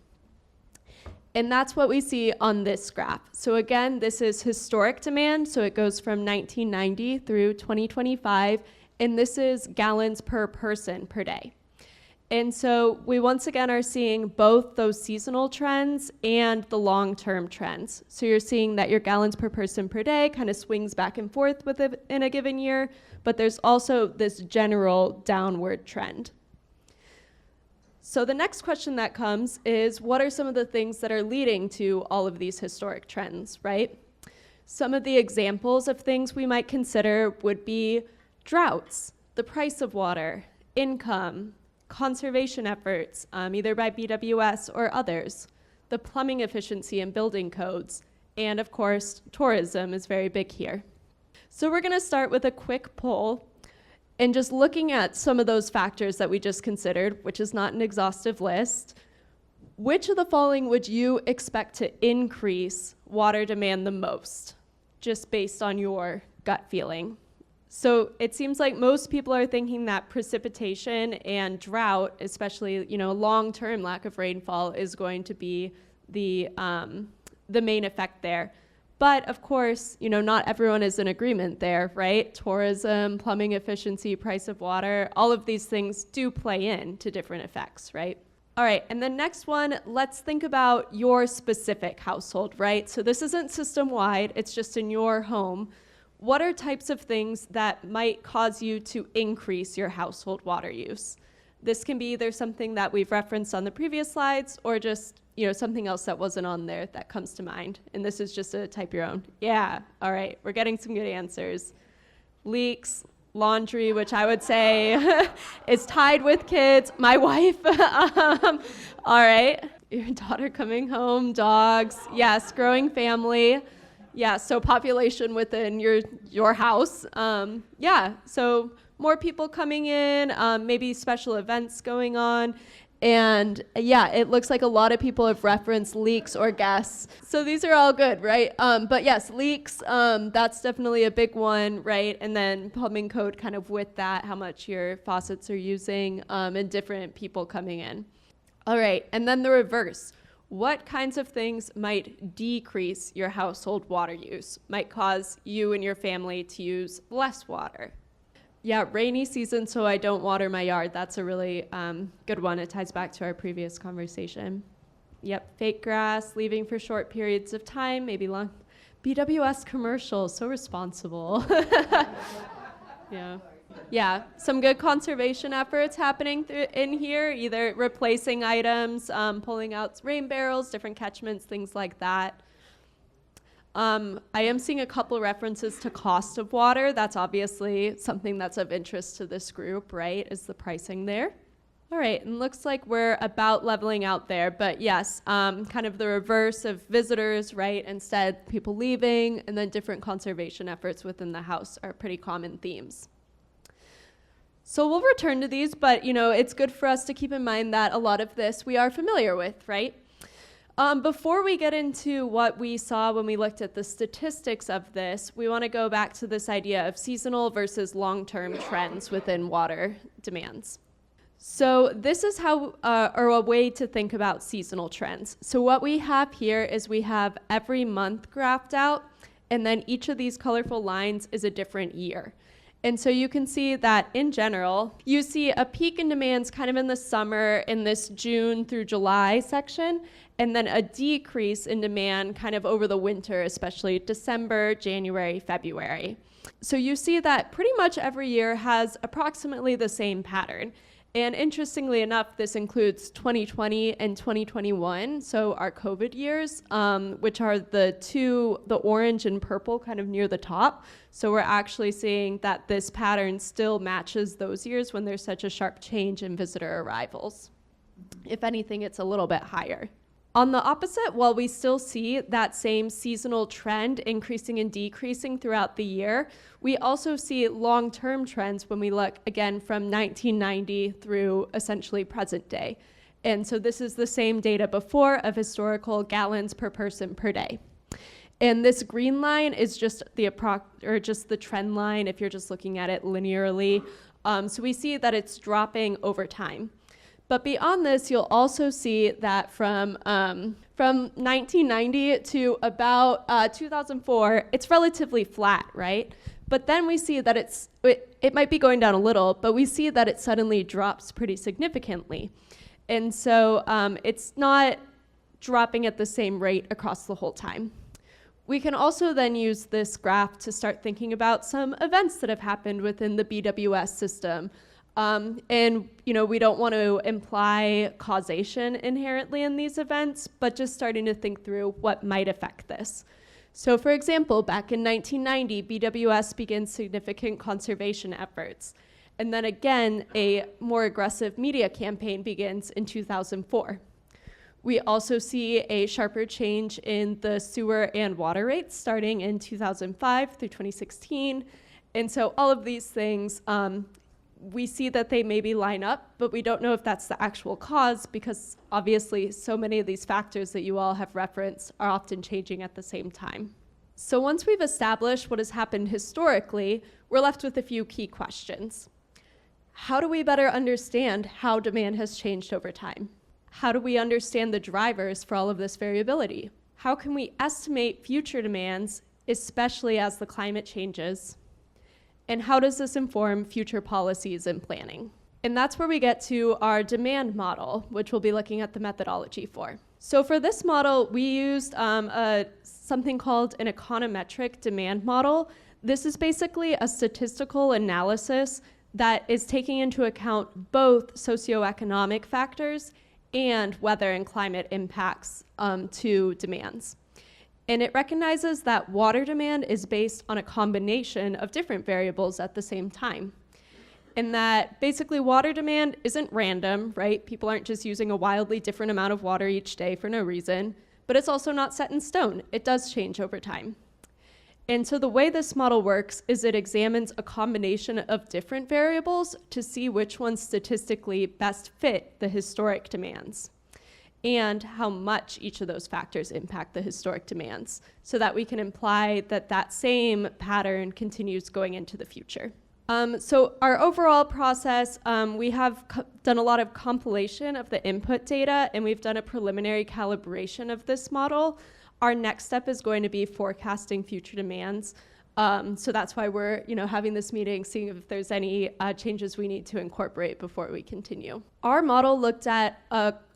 And that's what we see on this graph. So again, this is historic demand, so it goes from 1990 through 2025, and this is gallons per person per day. And so we once again are seeing both those seasonal trends and the long-term trends. So you're seeing that your gallons per person per day kind of swings back and forth in a given year, but there's also this general downward trend. So the next question that comes is, what are some of the things that are leading to all of these historic trends, right? Some of the examples of things we might consider would be droughts, the price of water, income, conservation efforts, either by BWS or others, the plumbing efficiency and building codes, and of course, tourism is very big here. So we're gonna start with a quick poll and just looking at some of those factors that we just considered, which is not an exhaustive list. Which of the following would you expect to increase water demand the most, just based on your gut feeling? So it seems like most people are thinking that precipitation and drought, especially long-term lack of rainfall, is going to be the main effect there. But of course, not everyone is in agreement there, right? Tourism, plumbing efficiency, price of water, all of these things do play in to different effects, right? All right, and the next one, let's think about your specific household, right? So this isn't system-wide, it's just in your home. What are types of things that might cause you to increase your household water use? This can be either something that we've referenced on the previous slides or just something else that wasn't on there that comes to mind. And this is just a type your own. Yeah, all right, we're getting some good answers. Leaks, laundry, which I would say is tied with kids, my wife. All right, your daughter coming home, dogs, yes, growing family. Yeah, so population within your house. Yeah, so more people coming in, maybe special events going on. And yeah, it looks like a lot of people have referenced leaks or gas. So these are all good, right? But yes, leaks, that's definitely a big one, right? And then plumbing code kind of with that, how much your faucets are using, and different people coming in. All right, and then the reverse. What kinds of things might decrease your household water use, might cause you and your family to use less water? Yeah, rainy season, so I don't water my yard. That's a really good one. It ties back to our previous conversation. Yep, fake grass, leaving for short periods of time, maybe long. BWS commercials, so responsible. Yeah. Yeah, some good conservation efforts happening in here, either replacing items, pulling out rain barrels, different catchments, things like that. I am seeing a couple references to cost of water. That's obviously something that's of interest to this group, right, is the pricing there. All right, and looks like we're about leveling out there, but yes, kind of the reverse of visitors, right, instead people leaving, and then different conservation efforts within the house are pretty common themes. So we'll return to these, but it's good for us to keep in mind that a lot of this we are familiar with, right? Before we get into what we saw when we looked at the statistics of this, we want to go back to this idea of seasonal versus long-term trends within water demands. So this is how, or a way to think about seasonal trends. So what we have here is we have every month graphed out, and then each of these colorful lines is a different year. And so you can see that in general, you see a peak in demands kind of in the summer in this June through July section, and then a decrease in demand kind of over the winter, especially December, January, February. So you see that pretty much every year has approximately the same pattern. And interestingly enough, this includes 2020 and 2021, so our COVID years, which are the orange and purple kind of near the top. So we're actually seeing that this pattern still matches those years when there's such a sharp change in visitor arrivals. If anything, it's a little bit higher. On the opposite, while we still see that same seasonal trend increasing and decreasing throughout the year, we also see long-term trends when we look, again, from 1990 through essentially present day. And so this is the same data before of historical gallons per person per day. And this green line is just the trend line if you're just looking at it linearly. So we see that it's dropping over time. But beyond this, you'll also see that from 1990 to about 2004, it's relatively flat, right? But then we see that it might be going down a little, but we see that it suddenly drops pretty significantly. And so it's not dropping at the same rate across the whole time. We can also then use this graph to start thinking about some events that have happened within the BWS system. And we don't want to imply causation inherently in these events, but just starting to think through what might affect this. So for example, back in 1990, BWS begins significant conservation efforts. And then again, a more aggressive media campaign begins in 2004. We also see a sharper change in the sewer and water rates starting in 2005 through 2016. And so all of these things, we see that they maybe line up, but we don't know if that's the actual cause because obviously so many of these factors that you all have referenced are often changing at the same time. So once we've established what has happened historically, we're left with a few key questions. How do we better understand how demand has changed over time? How do we understand the drivers for all of this variability? How can we estimate future demands, especially as the climate changes? And how does this inform future policies and planning? And that's where we get to our demand model, which we'll be looking at the methodology for. So for this model, we used something called an econometric demand model. This is basically a statistical analysis that is taking into account both socioeconomic factors and weather and climate impacts to demands. And it recognizes that water demand is based on a combination of different variables at the same time. And that basically water demand isn't random, right? People aren't just using a wildly different amount of water each day for no reason, but it's also not set in stone. It does change over time. And so the way this model works is it examines a combination of different variables to see which ones statistically best fit the historic demands and how much each of those factors impact the historic demands, so that we can imply that that same pattern continues going into the future. So our overall process, we have done a lot of compilation of the input data, and we've done a preliminary calibration of this model. Our next step is going to be forecasting future demands. So that's why we're having this meeting, seeing if there's any changes we need to incorporate before we continue. Our model looked at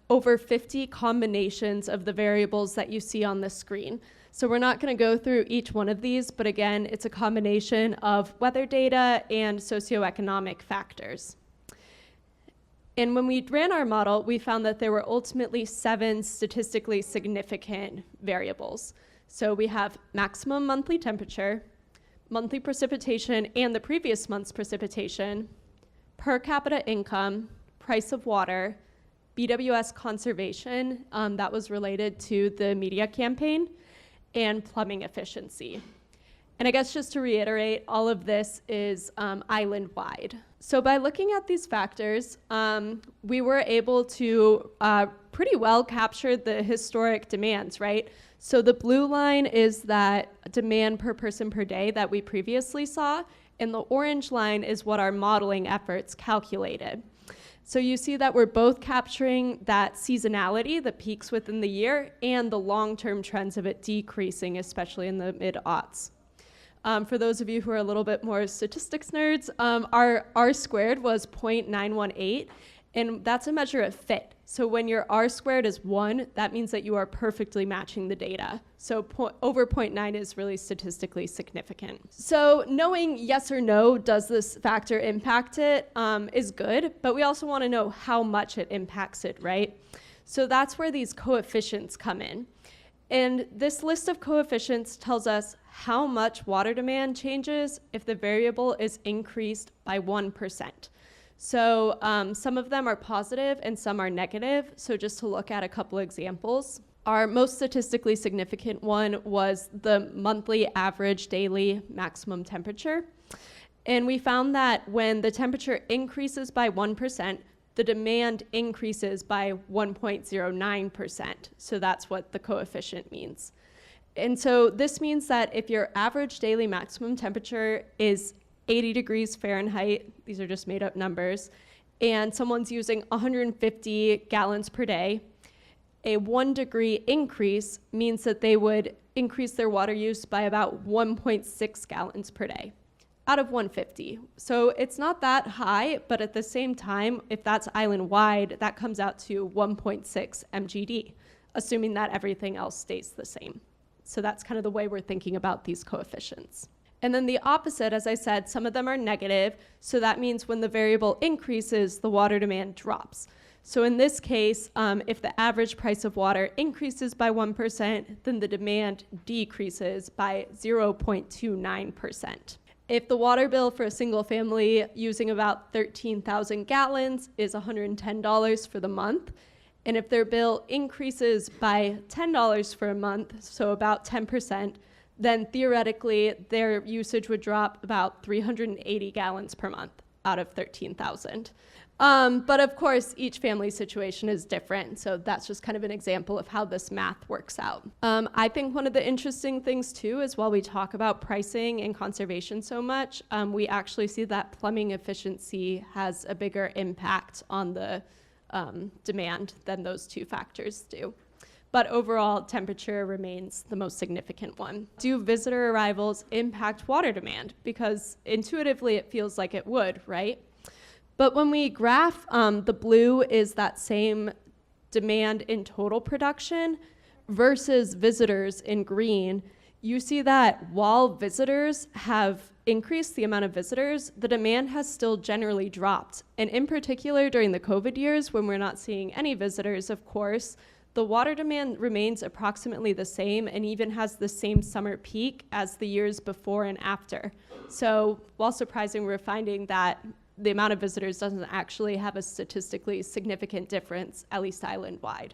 over 50 combinations of the variables that you see on the screen. So we're not going to go through each one of these, but again, it's a combination of weather data and socioeconomic factors. And when we ran our model, we found that there were ultimately 7 statistically significant variables. So we have maximum monthly temperature, monthly precipitation and the previous month's precipitation, per capita income, price of water, BWS conservation, that was related to the media campaign, and plumbing efficiency. And I guess just to reiterate, all of this is island-wide. So by looking at these factors, we were able to pretty well capture the historic demands, right? So the blue line is that demand per person per day that we previously saw, and the orange line is what our modeling efforts calculated. So you see that we're both capturing that seasonality, the peaks within the year, and the long-term trends of it decreasing, especially in the mid-aughts. For those of you who are a little bit more statistics nerds, our R-squared was 0.918, and that's a measure of fit. So when your R-squared is 1, that means that you are perfectly matching the data. So over 0.9 is really statistically significant. So knowing yes or no, does this factor impact it, is good, but we also want to know how much it impacts it, right? So that's where these coefficients come in. And this list of coefficients tells us how much water demand changes if the variable is increased by 1%. So some of them are positive and some are negative. So just to look at a couple examples, our most statistically significant one was the monthly average daily maximum temperature. And we found that when the temperature increases by 1%, the demand increases by 1.09%. So that's what the coefficient means. And so this means that if your average daily maximum temperature is 80 degrees Fahrenheit, these are just made up numbers, and someone's using 150 gallons per day, a 1 degree increase means that they would increase their water use by about 1.6 gallons per day out of 150. So it's not that high, but at the same time, if that's island-wide, that comes out to 1.6 MGD, assuming that everything else stays the same. So that's kind of the way we're thinking about these coefficients. And then the opposite, as I said, some of them are negative. So that means when the variable increases, the water demand drops. So in this case, if the average price of water increases by 1%, then the demand decreases by 0.29%. If the water bill for a single family using about 13,000 gallons is $110 for the month, and if their bill increases by $10 for a month, so about 10%, then theoretically their usage would drop about 380 gallons per month out of 13,000. But of course, each family situation is different, so that's just kind of an example of how this math works out. I think one of the interesting things too is while we talk about pricing and conservation so much, we actually see that plumbing efficiency has a bigger impact on the demand than those two factors do. But overall, temperature remains the most significant one. Do visitor arrivals impact water demand? Because intuitively it feels like it would, right? But when we graph, the blue is that same demand in total production versus visitors in green, you see that while visitors have increased the amount of visitors, the demand has still generally dropped. And in particular, during the COVID years, when we're not seeing any visitors, of course, the water demand remains approximately the same and even has the same summer peak as the years before and after. So while surprising, we're finding that the amount of visitors doesn't actually have a statistically significant difference, at least island-wide.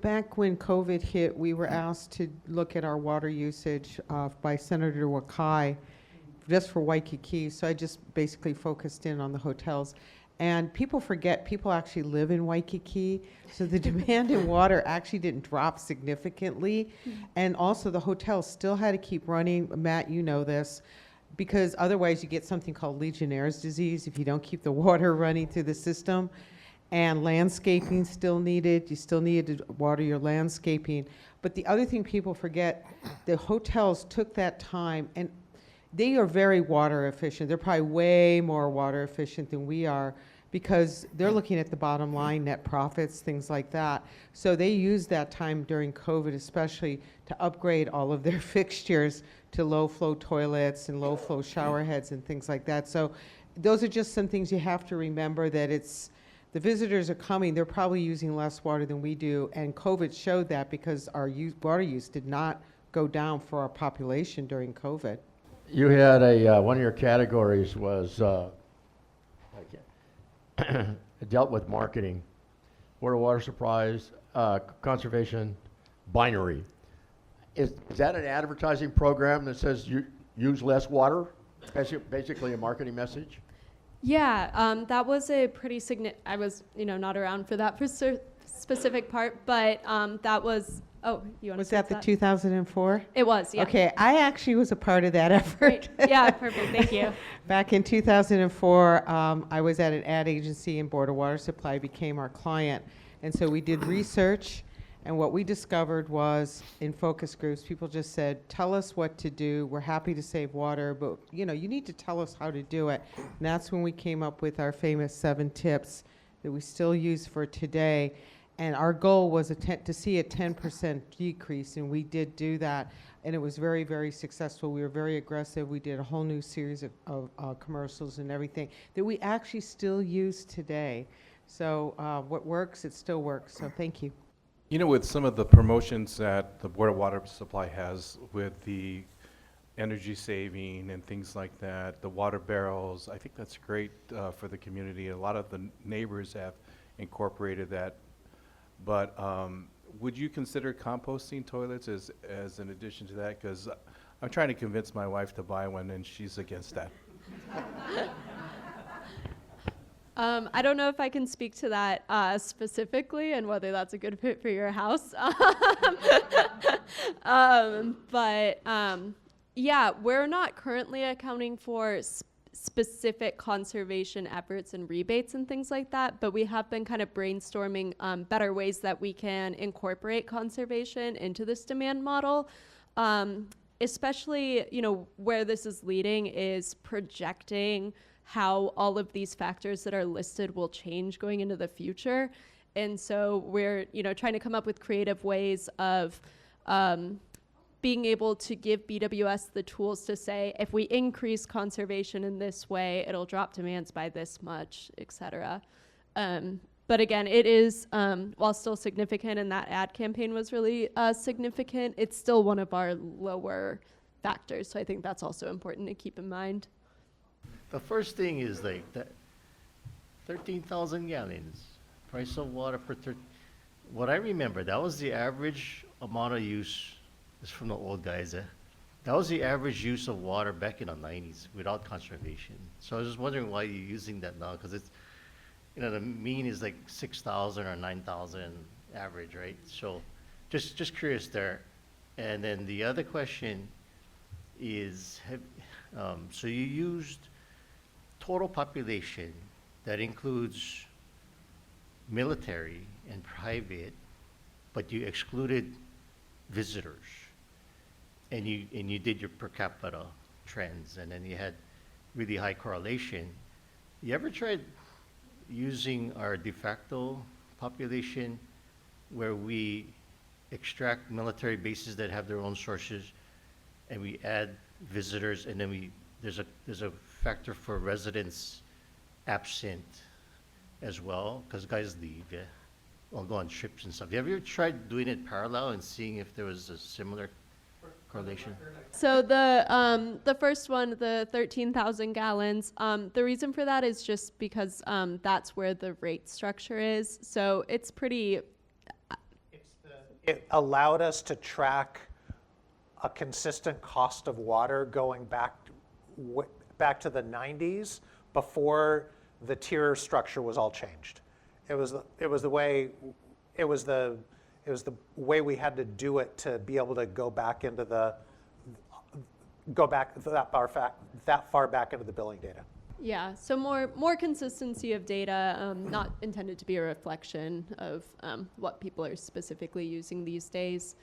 back when COVID hit, we were asked to look at our water usage by Senator Wakai just for Waikiki. So I just basically focused in on the hotels. And people forget, people actually live in Waikiki. So the demand in water actually didn't drop significantly. And also the hotels still had to keep running. Matt, you know this, because otherwise you get something called Legionnaire's disease if you don't keep the water running through the system. And landscaping still needed. You still needed to water your landscaping. But the other thing people forget, the hotels took that time, and they are very water efficient. They're probably way more water efficient than we are because they're looking at the bottom line, net profits, things like that. So they used that time during COVID especially to upgrade all of their fixtures to low flow toilets and low flow shower heads and things like that. So those are just some things you have to remember, that it's, the visitors are coming, they're probably using less water than we do, and COVID showed that because our water use did not go down for our population during COVID. You had a, one of your categories was, dealt with marketing, water supplies, conservation, binary. Is that an advertising program that says you use less water? Basically a marketing message? Yeah, that was a pretty significant, I was, not around for that specific part, but that was, oh, you want to Was that the 2004? It was, yeah. Okay, I actually was a part of that effort. Great. Yeah, perfect, thank you. Back in 2004, I was at an ad agency and Board of Water Supply became our client. And so we did research, and what we discovered was in focus groups, people just said, tell us what to do. We're happy to save water, but you need to tell us how to do it. And that's when we came up with our famous 7 tips that we still use for today. And our goal was to see a 10% decrease, and we did do that. And it was very, very successful. We were very aggressive. We did a whole new series of commercials and everything that we actually still use today. So what works, it still works. So thank you. With some of the promotions that the Board of Water Supply has with the energy saving and things like that, the water barrels, I think that's great for the community. A lot of the neighbors have incorporated that. But would you consider composting toilets as an addition to that? Because I'm trying to convince my wife to buy one, and she's against that. I don't know if I can speak to that specifically and whether that's a good fit for your house. Yeah, we're not currently accounting for specific conservation efforts and rebates and things like that, but we have been kind of brainstorming better ways that we can incorporate conservation into this demand model. Especially, where this is leading is projecting how all of these factors that are listed will change going into the future. And so we're, trying to come up with creative ways of being able to give BWS the tools to say, if we increase conservation in this way, it'll drop demands by this much, et cetera. But again, it is, while still significant, and that ad campaign was really significant, it's still one of our lower factors. So I think that's also important to keep in mind. The first thing is like that 13,000 gallons, price of water per what I remember, that was the average amount of use, this is from the old guys, that was the average use of water back in the 90s without conservation. So I was just wondering why you're using that now, because it's, the mean is like 6,000 or 9,000 average, right? So just curious there. And then the other question is, so you used total population that includes military and private, but you excluded visitors, and you did your per capita trends, and then you had really high correlation. You ever tried using our de facto population where we extract military bases that have their own sources and we add visitors, and then there's a factor for residents absent as well, because guys leave, yeah, or go on trips and stuff. Have you ever tried doing it parallel and seeing if there was a similar correlation? So the first one, the 13,000 gallons, the reason for that is just because that's where the rate structure is. So it's pretty. It's the It allowed us to track a consistent cost of water going back to the 90s before the tier structure was all changed. It was the way we had to do it to be able to go back that far back into the billing data. Yeah, so more consistency of data, not intended to be a reflection of what people are specifically using these days.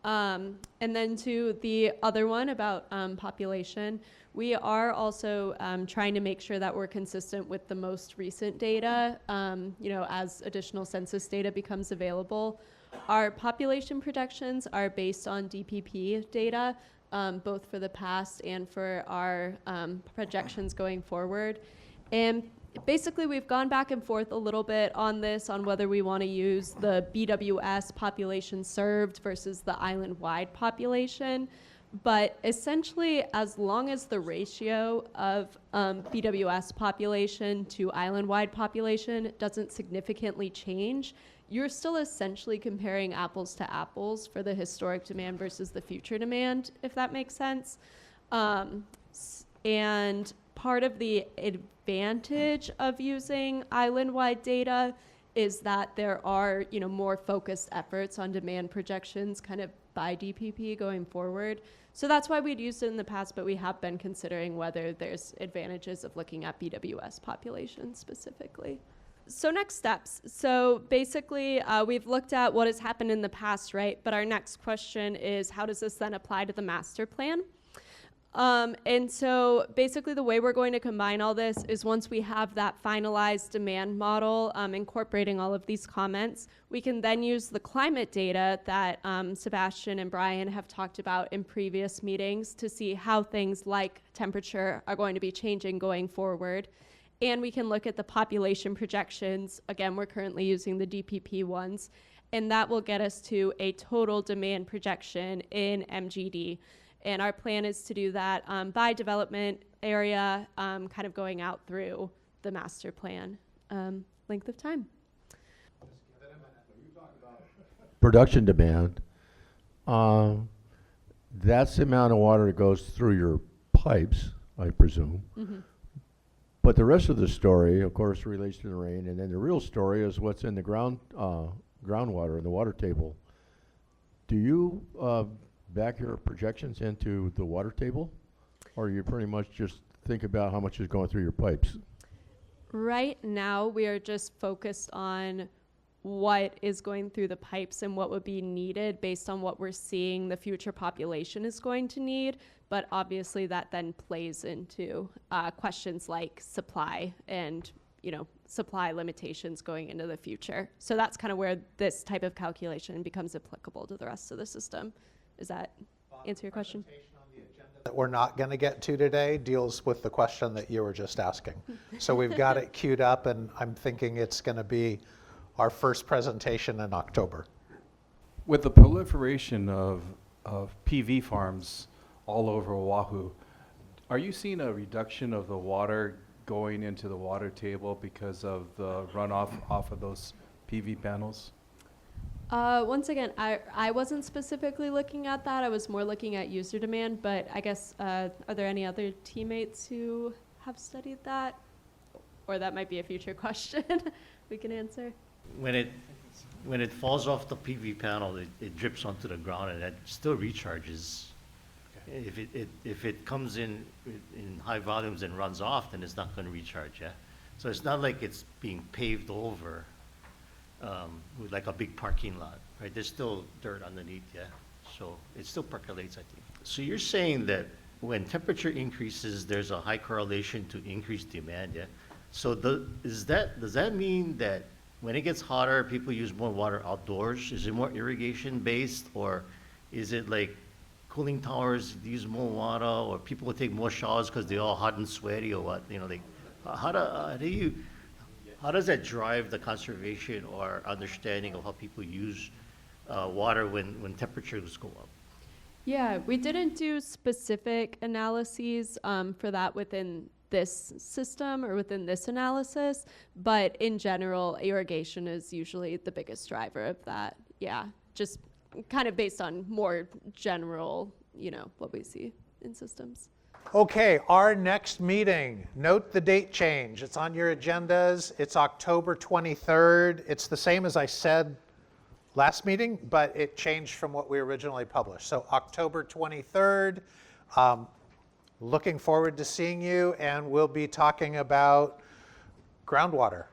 And then to the other one about population, we are also trying to make sure that we're consistent with the most recent data, as additional census data becomes available. Our population projections are based on DPP data, both for the past and for our projections going forward. And basically, we've gone back and forth a little bit on this, on whether we want to use the BWS population served versus the island-wide population. But essentially, as long as the ratio of BWS population to island-wide population doesn't significantly change, you're still essentially comparing apples to apples for the historic demand versus the future demand, if that makes sense. And part of the advantage of using island-wide data is that there are, more focused efforts on demand projections kind of by DPP going forward. So that's why we'd used it in the past, but we have been considering whether there's advantages of looking at BWS population specifically. So next steps. So basically, we've looked at what has happened in the past, right? But our next question is, how does this then apply to the master plan? And so basically the way we're going to combine all this is once we have that finalized demand model incorporating all of these comments, we can then use the climate data that Sebastian and Brian have talked about in previous meetings to see how things like temperature are going to be changing going forward. And we can look at the population projections. Again, we're currently using the DPP ones, and that will get us to a total demand projection in MGD. And our plan is to do that by development area, kind of going out through the master plan length of time. Production demand, that's the amount of water that goes through your pipes, I presume. Mm-hmm. But the rest of the story, of course, relates to the rain, and then the real story is what's in the groundwater, in the water table. Do you back your projections into the water table, or you pretty much just think about how much is going through your pipes? Right now, we are just focused on what is going through the pipes and what would be needed based on what we're seeing the future population is going to need. But obviously that then plays into questions like supply and, supply limitations going into the future. So that's kind of where this type of calculation becomes applicable to the rest of the system. Does that answer your question? That we're not going to get to today deals with the question that you were just asking. So we've got it queued up, and I'm thinking it's going to be our first presentation in October. With the proliferation of PV farms all over Oahu, are you seeing a reduction of the water going into the water table because of the runoff off of those PV panels? Once again, I wasn't specifically looking at that. I was more looking at user demand, but I guess, are there any other teammates who have studied that? Or that might be a future question we can answer. When it falls off the PV panel, it drips onto the ground and it still recharges. Okay. If it comes in high volumes and runs off, then it's not going to recharge, yeah? So it's not like it's being paved over with like a big parking lot, right? There's still dirt underneath, yeah? So it still percolates, I think. So you're saying that when temperature increases, there's a high correlation to increased demand, yeah? So does that mean that when it gets hotter, people use more water outdoors? Is it more irrigation based, or is it like cooling towers use more water, or people will take more showers because they're all hot and sweaty, or what? How does that drive the conservation or understanding of how people use water when temperatures go up? Yeah, we didn't do specific analyses for that within this system or within this analysis, but in general, irrigation is usually the biggest driver of that. Yeah, just kind of based on more general, what we see in systems. Okay, our next meeting, note the date change. It's on your agendas. It's October 23rd. It's the same as I said last meeting, but it changed from what we originally published. So October 23rd, looking forward to seeing you, and we'll be talking about groundwater.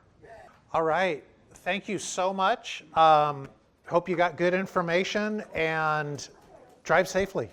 All right, thank you so much. Hope you got good information, and drive safely.